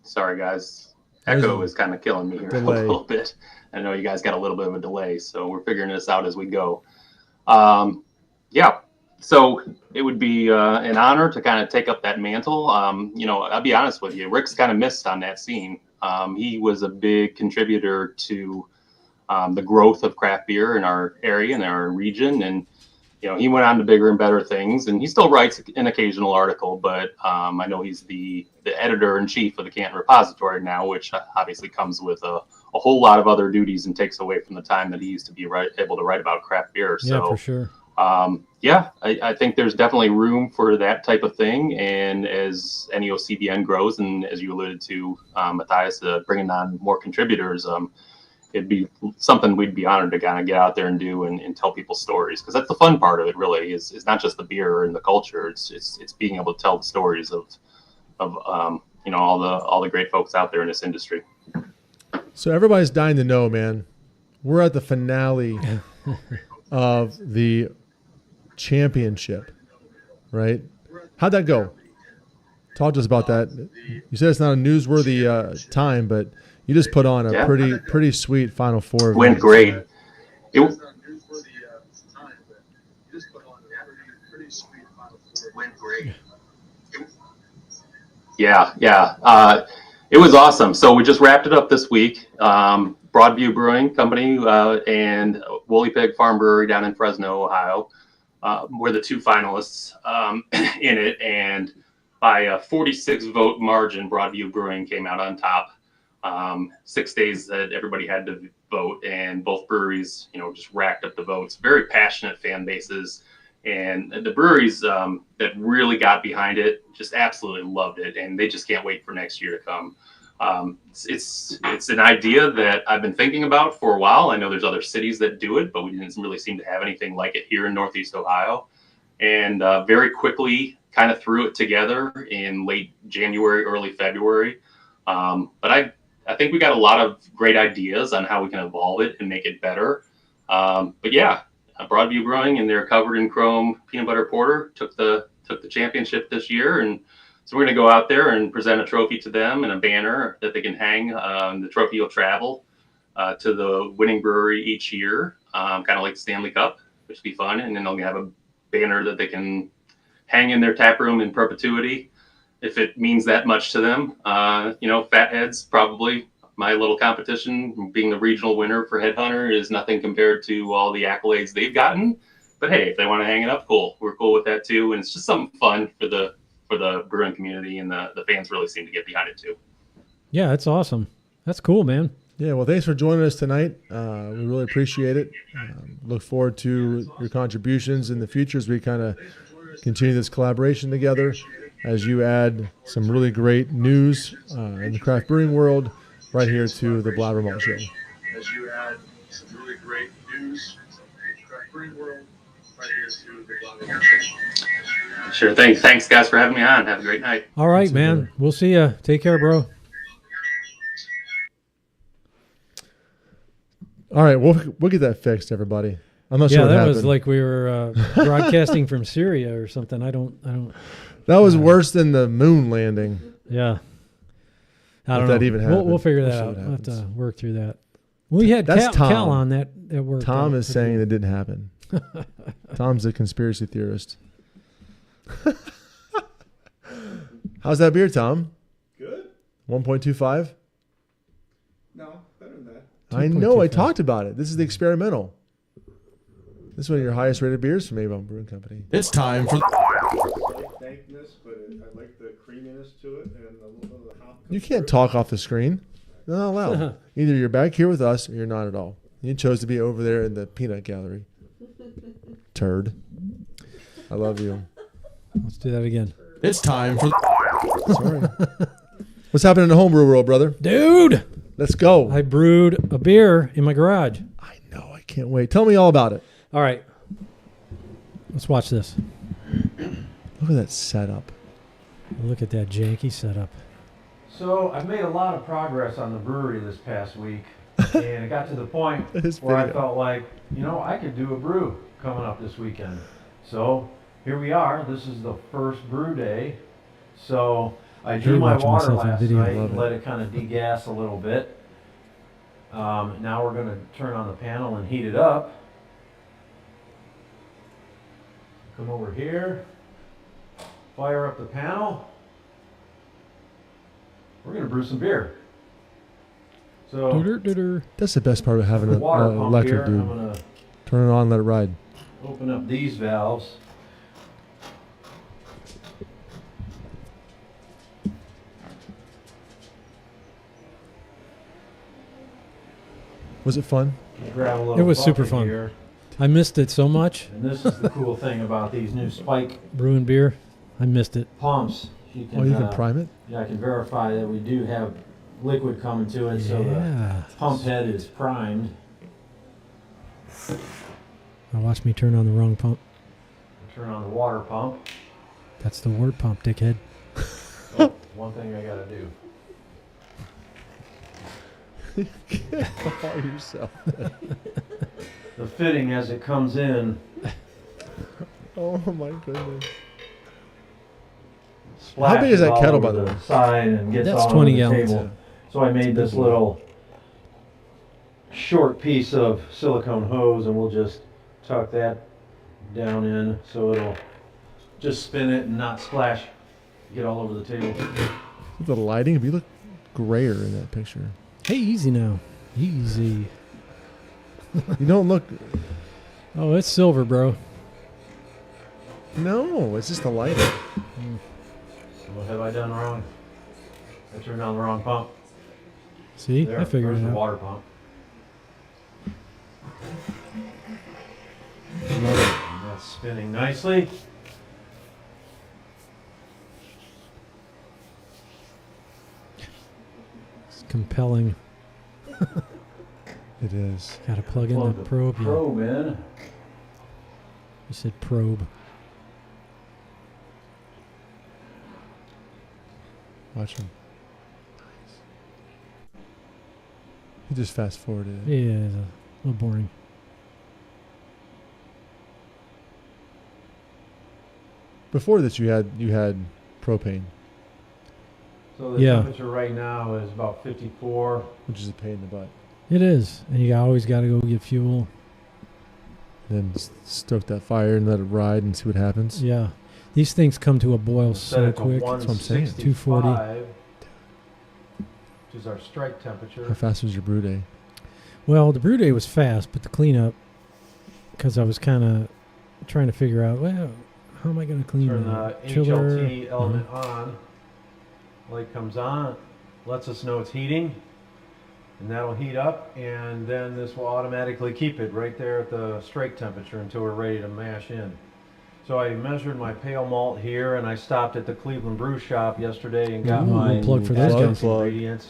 sorry guys, echo is kind of killing me here a little bit. I know you guys got a little bit of a delay, so we're figuring this out as we go. So it would be an honor to kind of take up that mantle. I'll be honest with you, Rick's kind of missed on that scene. He was a big contributor to the growth of craft beer in our area and our region. And he went on to bigger and better things, and he still writes an occasional article, but I know he's the editor-in-chief of the Canton Repository now, which obviously comes with a whole lot of other duties and takes away from the time that he used to be able to write about craft beer. Yeah, So, for sure. I think there's definitely room for that type of thing, and as NEOCBN grows, and as you alluded to, Matthias, bringing on more contributors, it'd be something we'd be honored to kind of get out there and do and tell people stories, because that's the fun part of it. Really, is not just the beer and the culture. It's being able to tell the stories of all the great folks out there in this industry. So everybody's dying to know, man. We're at the finale of the championship, right? How'd that go? Talk to us about that. You said it's not a newsworthy time, but you just put on a pretty sweet Final Four. Went great. Went great. Yeah. It was awesome. So we just wrapped it up this week. Broadview Brewing Company and Woolly Pig Farm Brewery down in Fresno, Ohio, were the two finalists in it. And by a 46-vote margin, Broadview Brewing came out on top. 6 days that everybody had to vote, and both breweries, just racked up the votes. Very passionate fan bases. And the breweries that really got behind it just absolutely loved it, and they just can't wait for next year to come. It's an idea that I've been thinking about for a while. I know there's other cities that do it, but we didn't really seem to have anything like it here in Northeast Ohio. And very quickly kind of threw it together in late January, early February. But I think we got a lot of great ideas on how we can evolve it and make it better. But yeah, Broadview Brewing and their Covered in Chrome peanut butter porter took the championship this year, and so we're going to go out there and present a trophy to them and a banner that they can hang. The trophy will travel to the winning brewery each year, kind of like the Stanley Cup, which will be fun. And then they'll have a banner that they can hang in their tap room in perpetuity if it means that much to them. Fatheads, probably. My little competition, being the regional winner for Headhunter, is nothing compared to all the accolades they've gotten. But hey, if they want to hang it up, cool. We're cool with that too. And it's just something fun for the brewing community, and the fans really seem to get behind it too. Yeah, that's awesome. That's cool, man. Yeah, well, thanks for joining us tonight. We really appreciate it. Look forward to your contributions in the future as we kind of continue this collaboration together, as you add some really great news in the craft brewing world right here to the BlabberMalt Show. As you add some really great news in the craft brewing world right here to the BlabberMalt Show. Sure thing. Thanks, guys, for having me on. Have a great night. All right, man. We'll see ya. Take care, bro. All right, we'll get that fixed, everybody. I'm not sure what that happened. was like we were broadcasting from Syria or something. I don't. That was worse than the moon landing. Yeah. I don't If know. that even happened. We'll figure that We'll see out. what We'll have to happens. work through that. We had That's Tom. Cal on that at work. Tom is saying it didn't happen. Tom's a conspiracy theorist. How's that beer, Tom? Good? 1.25? No, better than that. I know. I 2.25. talked about it. This is the experimental. This is one of your highest rated beers from Avon Brewing Company. It's time for I like dankness, but I like the creaminess to it and a little bit of the hop. You can't talk off the screen. They're not allowed. Either you're back here with us or you're not at all. You chose to be over there in the peanut gallery. Turd. I love you. Let's do that again. it's time for Sorry. What's happening in the homebrew world, brother? Dude, Let's go. I brewed a beer in my garage. I know. I can't wait. Tell me all about it. All right. Let's watch this. Look at that setup. Look at that janky setup. So I've made a lot of progress on the brewery this past week, and it got to the point This where I video. felt like, I could do a brew coming up this weekend. So here we are. This is the first brew day. So I drew my watching water myself on last video. night Love and it. let it kind of degas a little bit. Now we're going to turn on the panel and heat it up. Come over here, fire up the panel. We're going to brew some beer. So Doo-doo-doo-doo. That's the best part of having the an water pump electric, here, dude. I'm gonna Turn it on, let it ride. open up these valves. Was it fun? Grab a little It was super bucket fun. here. I missed it so much. And this is the cool thing about these new spike Brewing beer. I missed it. pumps. You can, Oh, you can prime it? yeah, I can verify that we do have liquid coming to it, so the Yeah. pump head is primed. Now watch me turn on the wrong pump. Turn on the water pump. That's the word pump, dickhead. Oh, one thing I gotta do. All yourself. The fitting as it comes in. Oh my goodness. splashes big is that all kettle, over by the way? Side and gets That's all 20 over the gallons. table. So I made this little short piece of silicone hose, and we'll just tuck that down in so it'll just spin it and not splash, get all over the table. The lighting, if you look grayer in that picture. Hey, easy now. Easy. You don't look. Oh, it's silver, bro. No, it's just the lighting. What have I done wrong? I turned on the wrong pump. See? There, I figured there's it the out. water pump. And that's spinning nicely. It's compelling. It is. Got to plug in Plug the the probe. Yeah. Probe in. You said probe. Watch him. He just fast forwarded it. Yeah, it's a little boring. Before this, you had propane, So the Yeah. temperature right now is about 54. which is a pain in the butt. It is. And you always got to go get fuel. Then stoke that fire and let it ride and see what happens. Yeah. These things come to a boil Set so it to quick. That's what I'm saying. 165, which is our strike temperature. How fast was your brew day? Well, the brew day was fast, but the cleanup, because I was kind of trying to figure out, well, how am I going to clean Turn the the chiller? HLT element on. Light comes on, lets us know it's heating, and that'll heat up, and then this will automatically keep it right there at the strike temperature until we're ready to mash in. So I measured my pale malt here, and I stopped at the Cleveland Brew Shop yesterday and got Ooh, my plug for those essence guys. ingredients.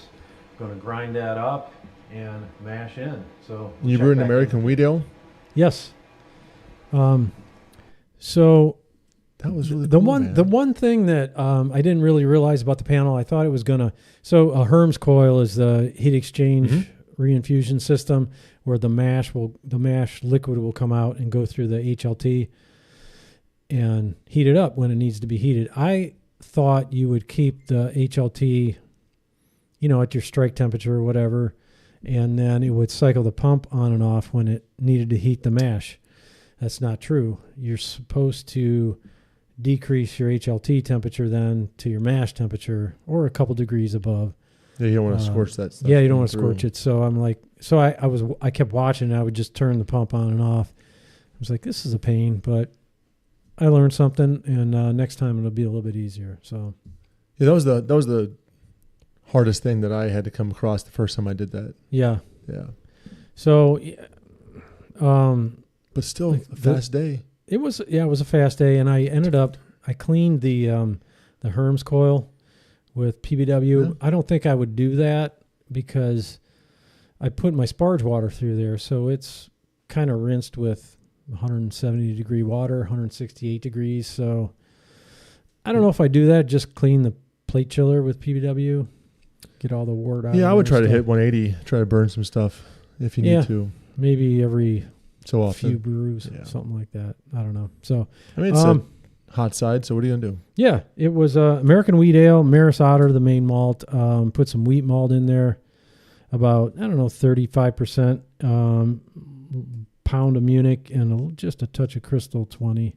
Going to grind that up and mash in. So You check brewed an back in. American wheat ale? Yes. So That was really the cool, one man. the one thing that I didn't really realize about the panel, I thought it was gonna. So a Herms coil is the heat exchange Mhm. reinfusion system where the mash liquid will come out and go through the HLT and heat it up when it needs to be heated. I thought you would keep the HLT, at your strike temperature or whatever, and then it would cycle the pump on and off when it needed to heat the mash. That's not true. You're supposed to decrease your HLT temperature then to your mash temperature or a couple degrees above. Yeah, you don't want to scorch that stuff. Yeah, you don't want to scorch it. So I'm like, I kept watching. I would just turn the pump on and off. I was like, this is a pain, but I learned something, and next time it'll be a little bit easier. So Yeah, that was the hardest thing that I had to come across the first time I did that. yeah. Yeah, So but still Like a fast day. it was a fast day, and I cleaned the Herms coil with PBW. Yeah. I don't think I would do that because I put my sparge water through there, so it's kind of rinsed with 170 degree water, 168 degrees. So I don't know if I do that. Just clean the plate chiller with PBW, get all the wort out. Yeah, I of would it try and to stuff. hit 180, try to burn some stuff if you need Yeah. to. Maybe every So often. few brews, Yeah. something like that. I don't know. So I mean, it's um, a hot side, so what are you going to do? yeah, it was American wheat ale, Maris Otter, the main malt. Put some wheat malt in there, about 35%. Pound of Munich and just a touch of Crystal 20.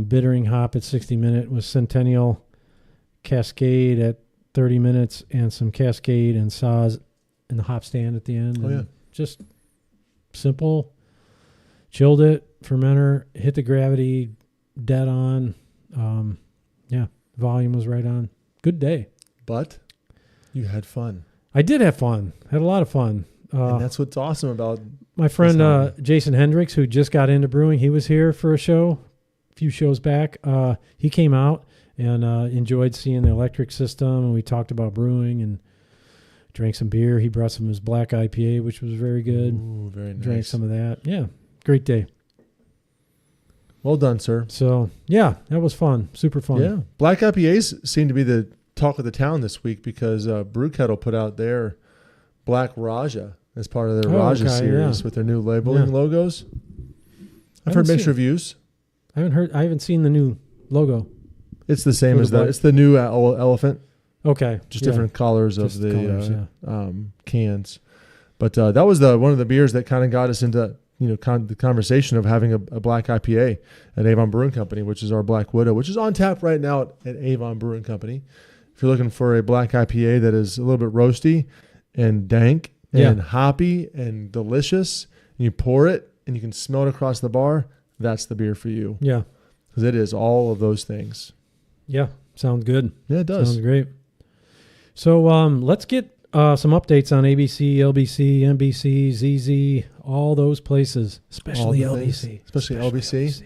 Bittering hop at 60 minutes was Centennial Cascade at 30 minutes and some Cascade and Saz in the hop stand at the end. Oh, and yeah. Just simple. Chilled it, fermenter, hit the gravity dead on. Volume was right on. Good day. But you had fun. I did have fun. Had a lot of fun. And that's what's awesome about My friend That's Jason Hendricks, who just got into brewing, he was here for a show, a few shows back. He came out and enjoyed seeing the electric system, and we talked about brewing and drank some beer. He brought some of his black IPA, which was very good. Ooh, very nice. Drank some of that. Yeah, great day. Well done, sir. So, yeah, that was fun. Super fun. Yeah. Black IPAs seem to be the talk of the town this week because Brew Kettle put out their Black Raja as part of their Raja series with their new labeling logos. I've heard mixed reviews. I haven't seen the new logo. It's the same For as the black. it's the new elephant, Okay. just different colors of Just the colors, cans. But that was one of the beers that kind of got us into the conversation of having a black IPA at Avon Brewing Company, which is our Black Widow, which is on tap right now at Avon Brewing Company. If you're looking for a black IPA that is a little bit roasty and dank and hoppy and delicious, and you pour it and you can smell it across the bar, that's the beer for you. Yeah. Because it is all of those things. Yeah. Sounds good. Yeah, it does. Sounds great. So let's get some updates on ABC, LBC, NBC, ZZ, all those places, especially All the things, LBC. especially LBC.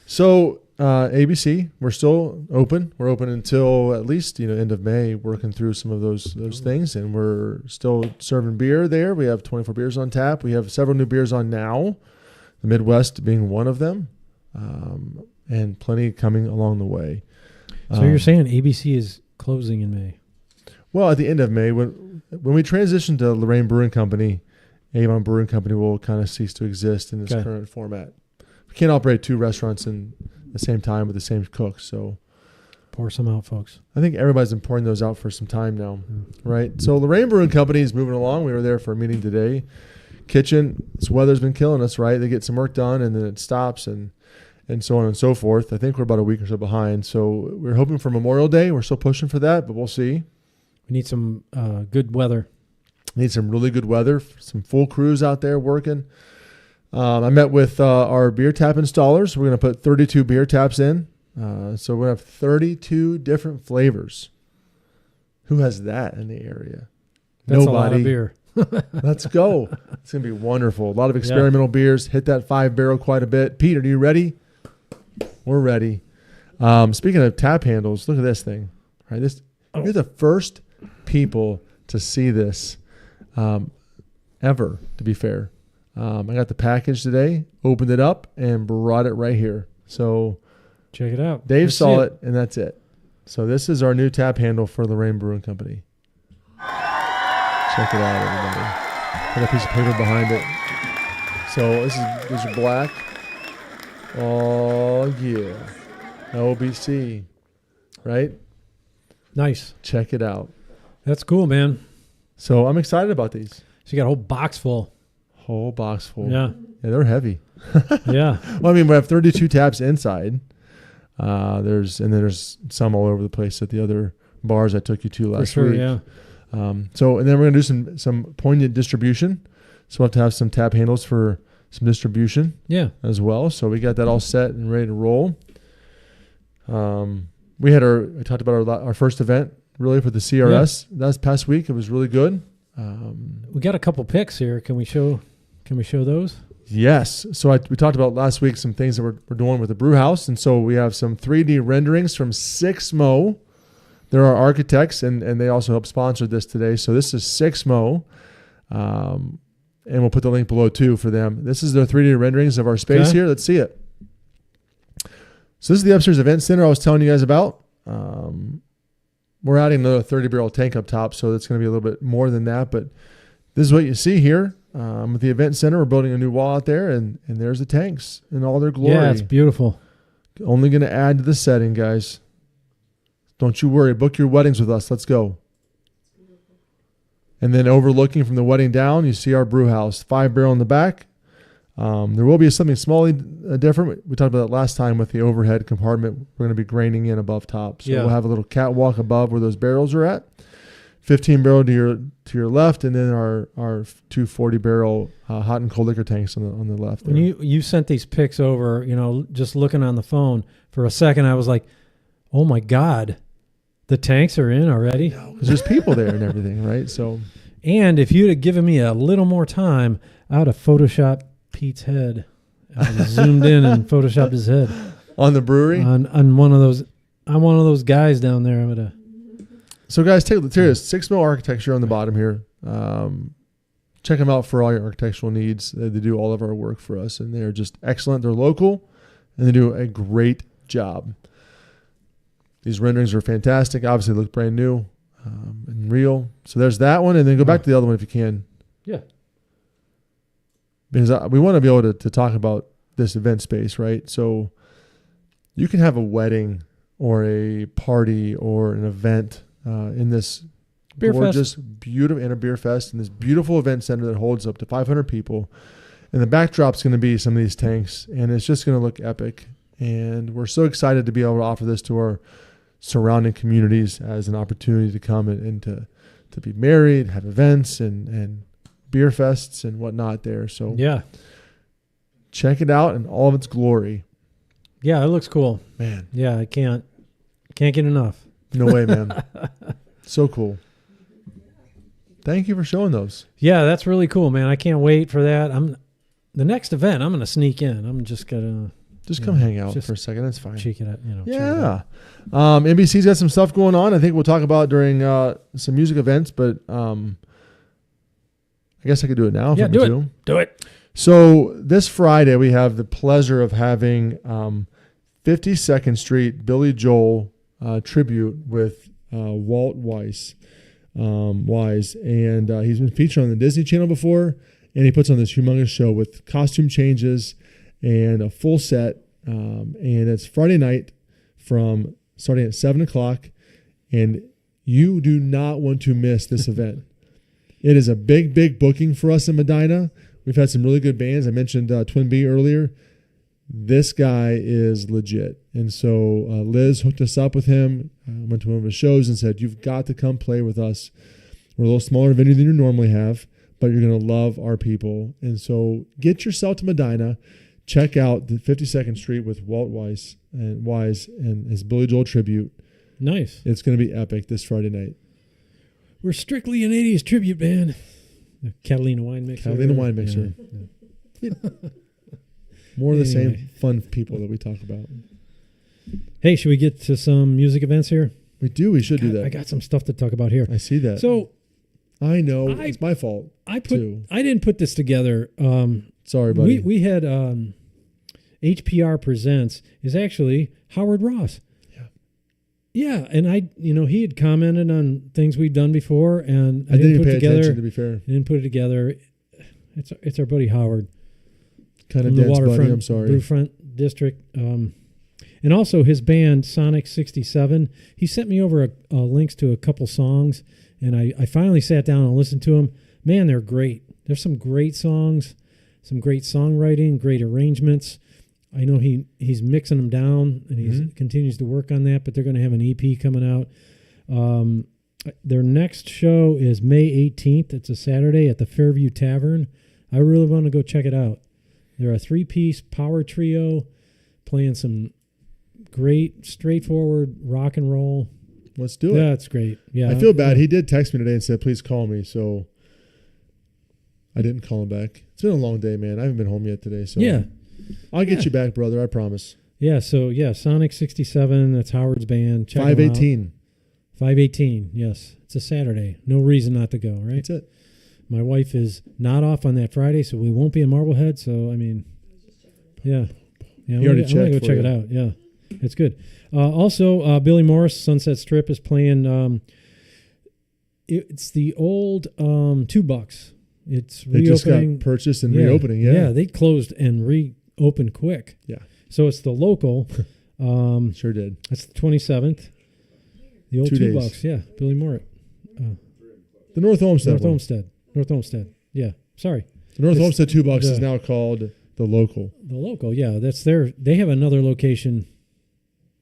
So ABC, we're still open. We're open until at least end of May, working through some of those things, and we're still serving beer there. We have 24 beers on tap. We have several new beers on now, the Midwest being one of them, and plenty coming along the way. So you're saying ABC is closing in May? Well, at the end of May, when we transition to Lorraine Brewing Company, Avon Brewing Company will kind of cease to exist in this current format. We can't operate two restaurants in the same time with the same cook, so pour some out, folks. I think everybody's been pouring those out for some time now, right? So Lorraine Brewing Company is moving along. We were there for a meeting today. Kitchen, this weather's been killing us, right? They get some work done and then it stops and so on and so forth. I think we're about a week or so behind. So we're hoping for Memorial Day. We're still pushing for that, but we'll see. We need some good weather. Need some really good weather, some full crews out there working. I met with our beer tap installers. We're going to put 32 beer taps in. So we're going to have 32 different flavors. Who has that in the area? That's Nobody. a lot of beer. Let's go. It's going to be wonderful. A lot of experimental beers. Hit that 5-barrel quite a bit. Pete, are you ready? We're ready. Speaking of tap handles, look at this thing. All right, you're the first people to see this ever, to be fair. I got the package today, opened it up, and brought it right here. So check it out. Dave saw it, and that's it. So this is our new tap handle for Lorraine Brewing Company. Check it out, everybody. Got a piece of paper behind it. So these are black. Oh, yeah. LBC, right? Nice. Check it out. That's cool, man. So I'm excited about these. So you got a whole box full. Whole box full. Yeah. Yeah, they're heavy. Yeah. Well, I mean, we have 32 taps inside. There's some all over the place at the other bars I took you to last week. Yeah. And then we're gonna do some poignant distribution. So we'll have to have some tap handles for some distribution. Yeah. As well. So we got that all set and ready to roll. We talked about our first event really for the CRS. That was past week. It was really good. We got a couple picks here. Can we show those? Yes. So we talked about last week some things that we're doing with the brew house. And so we have some 3D renderings from 6Mo. They're our architects, and they also help sponsor this today. So this is 6Mo. And we'll put the link below too for them. This is their 3D renderings of our space here. Let's see it. So this is the upstairs event center I was telling you guys about. We're adding another 30-barrel tank up top, so that's going to be a little bit more than that. But this is what you see here. With the event center, we're building a new wall out there, and there's the tanks in all their glory. Yeah, it's beautiful. Only going to add to the setting, guys. Don't you worry. Book your weddings with us. Let's go. And then overlooking from the wedding down, you see our brew house. 5-barrel in the back. There will be something small different. We talked about that last time with the overhead compartment. We're going to be graining in above top. So we'll have a little catwalk above where those barrels are at. 15 barrel to your left, and then our 240 barrel hot and cold liquor tanks on the left. When you sent these pics over, just looking on the phone for a second, I was like, oh my God, the tanks are in already. Because there's people there and everything, right? So, and if you'd have given me a little more time, I would have photoshopped Pete's head. I would have zoomed in and photoshopped his head on the brewery, on one of those guys down there. I would have. So guys, take this 6 mil architecture on the bottom here. Check them out for all your architectural needs. They do all of our work for us, and they are just excellent. They're local, and they do a great job. These renderings are fantastic. Obviously, look brand new and real. So there's that one, and then go back to the other one if you can. Yeah. Because we want to be able to talk about this event space, right? So you can have a wedding or a party or an event in this beer gorgeous, fest. Beautiful, and a beer fest in this beautiful event center that holds up to 500 people. And the backdrop's going to be some of these tanks, and it's just going to look epic. And we're so excited to be able to offer this to our surrounding communities as an opportunity to come and to be married, have events and beer fests and whatnot there. So yeah, check it out in all of its glory. Yeah, it looks cool. Man. Yeah, I can't get enough. No way, man. So cool. Thank you for showing those. Yeah, that's really cool, man. I can't wait for that. The next event, I'm going to sneak in. I'm just going to come hang out for a second. That's fine. Check it out. Yeah. NBC's got some stuff going on. I think we'll talk about during some music events, but I guess I could do it now. Yeah, do it. So this Friday, we have the pleasure of having 52nd Street Billy Joel tribute with Walt Wise. And he's been featured on the Disney Channel before, and he puts on this humongous show with costume changes and a full set. And it's Friday night starting at 7 o'clock, and you do not want to miss this event. It is a big booking for us in Medina. We've had some really good bands. I mentioned Twin B earlier. This guy is legit. And so Liz hooked us up with him, went to one of his shows and said, you've got to come play with us. We're a little smaller venue than you normally have, but you're going to love our people. And so get yourself to Medina. Check out the 52nd Street with Walt Wise and his Billy Joel tribute. Nice. It's going to be epic this Friday night. We're strictly an 80s tribute band. The Catalina Wine Mixer. Yeah. More of the same fun people that we talk about. Hey, should we get to some music events here? We do. We should do that. I got some stuff to talk about here. I see that. So I know it's my fault. I didn't put this together. Sorry, buddy. We had HPR Presents is actually Howard Ross. Yeah, and he had commented on things we'd done before, and I didn't put it together. Attention, to be fair. I didn't put it together. It's our buddy Howard. Kind of dense, buddy. I'm sorry. Brewfront District. And also his band, Sonic 67. He sent me over links to a couple songs, and I finally sat down and listened to them. Man, they're great. There's some great songs, some great songwriting, great arrangements. I know he's mixing them down, and he continues to work on that, but they're going to have an EP coming out. Their next show is May 18th. It's a Saturday at the Fairview Tavern. I really want to go check it out. They're a 3-piece power trio playing some great, straightforward rock and roll. Let's do it. That's great. Yeah, I feel bad. He did text me today and said, please call me. So I didn't call him back. It's been a long day, man. I haven't been home yet today. So yeah. I'll get you back, brother. I promise. Yeah. So Sonic 67. That's Howard's band. Check 518. 518. Yes. It's a Saturday. No reason not to go, right? That's it. My wife is not off on that Friday, so we won't be in Marblehead. So, I mean, yeah. You already checked. I'm going to go check it out. Yeah. It's good. Also, Billy Morris, Sunset Strip, is playing. It's the old $2. It's they reopening. Just got purchased and reopening. Yeah. They closed and reopened quick. Yeah. So it's the local. Sure did. That's the 27th. The old 2 days. $2. Yeah. Billy Morris. The North Olmsted. North Olmsted. Yeah. Sorry. The North Olmsted $2 is now called the local. The local. Yeah. That's they have another location.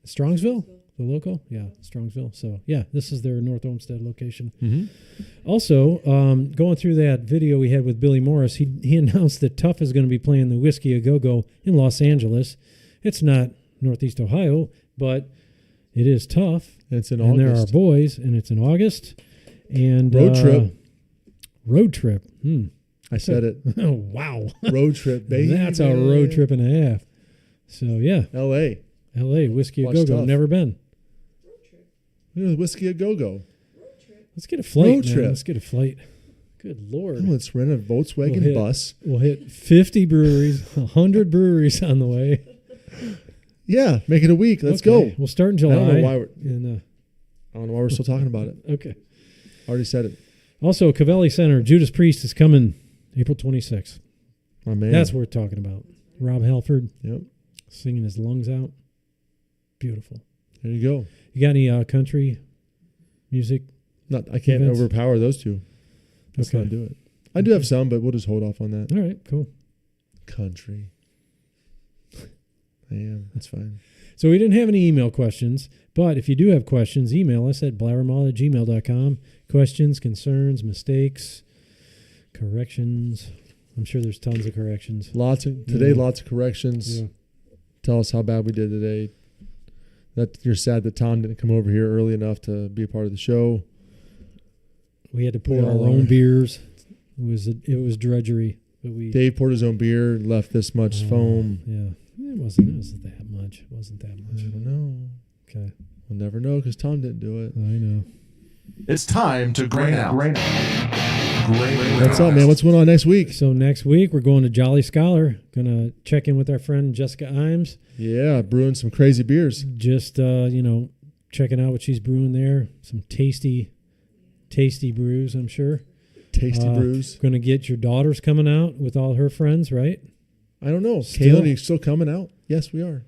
Strongsville? the local? Yeah, Strongsville. So, yeah, this is their North Olmsted location. Mm-hmm. Also, going through that video we had with Billy Morris, he announced that Tough is going to be playing the Whiskey A Go-Go in Los Angeles. It's not Northeast Ohio, but it is Tough. And it's in and August. there are boys, and it's in August. And Road trip. Road trip. I said it. Oh, wow. Road trip, baby. That's a road trip and a half. So, yeah. L.A. L.A., Whiskey A Watch Go-Go. Tough. Never been. You know, Whiskey A Go-Go. Let's get a flight, Road man. trip. Let's get a flight. Good Lord. Oh, let's rent a Volkswagen bus. We'll hit 50 breweries, 100 breweries on the way. Yeah, make it a week. Let's go. We'll start in July. I don't know why we're, And, I don't know why we're still talking about it. okay. Already said it. Also, Cavelli Center, Judas Priest is coming April 26th. My man. That's worth talking about. Rob Halford Yep. singing his lungs out. Beautiful. There you go. You got any country music? I can't Events? overpower those two. Let's Okay. not do it. I do have some, but we'll just hold off on that. All right, cool. Country. I am. That's fine. So we didn't have any email questions, but if you do have questions, email us at blabbermalt@gmail.com. Questions, concerns, mistakes, corrections. I'm sure there's tons of corrections. Lots of corrections. Yeah. Tell us how bad we did today. That you're sad that Tom didn't come over here early enough to be a part of the show. We had to pour We our all own are. beers. It was drudgery, but we Dave poured his own beer, left this much foam. Yeah, it wasn't that much. It wasn't that I much. don't know. Okay, We'll never know because Tom didn't do it. I know. It's time to grain out. What's up, man? What's going on next week? So next week we're going to Jolly Scholar. Gonna check in with our friend Jessica Imes. Yeah, brewing some crazy beers. Just checking out what she's brewing there. Some tasty brews, I'm sure. Tasty brews. Gonna get your daughter's coming out with all her friends, right? I don't know. Still? Kaylin, are you still coming out? Yes, we are.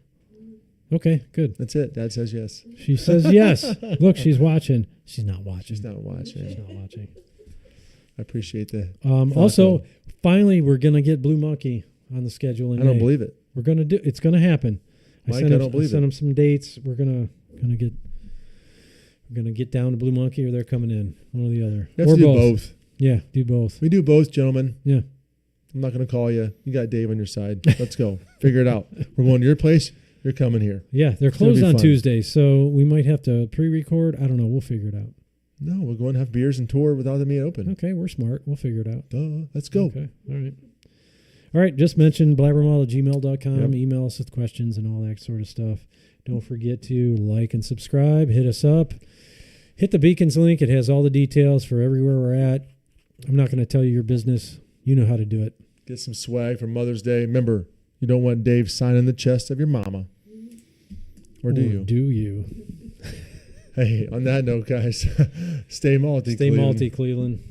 Okay, good. That's it. Dad says yes. She says yes. Look, she's watching. She's not watching. She's not watching. She's not watching. I appreciate that. Also, finally, we're gonna get Blue Monkey on the schedule in I don't May. believe it. We're gonna do. It's gonna happen. Mike, I don't believe sent it. him some dates. We're gonna get down to Blue Monkey, or they're coming in. One or the other. You have or to do both. Yeah, do both. We do both, gentlemen. Yeah. I'm not going to call you. You got Dave on your side. Let's go. Figure it out. We're going to your place. You're coming here. Yeah, they're It's gonna closed be on fun. Tuesday, so we might have to pre-record. I don't know. We'll figure it out. No, we're going to have beers and tour without them being open. Okay, we're smart. We'll figure it out. Duh. Let's go. Okay, all right. All right, just mentioned blabbermalt@gmail.com. Yep. Email us with questions and all that sort of stuff. Don't forget to like and subscribe. Hit us up. Hit the Beacons link. It has all the details for everywhere we're at. I'm not going to tell you your business. You know how to do it. Get some swag for Mother's Day. Remember, you don't want Dave signing the chest of your mama. Or do you? Do you? Hey, on that note, guys, stay malty. Stay Cleveland. malty, Cleveland.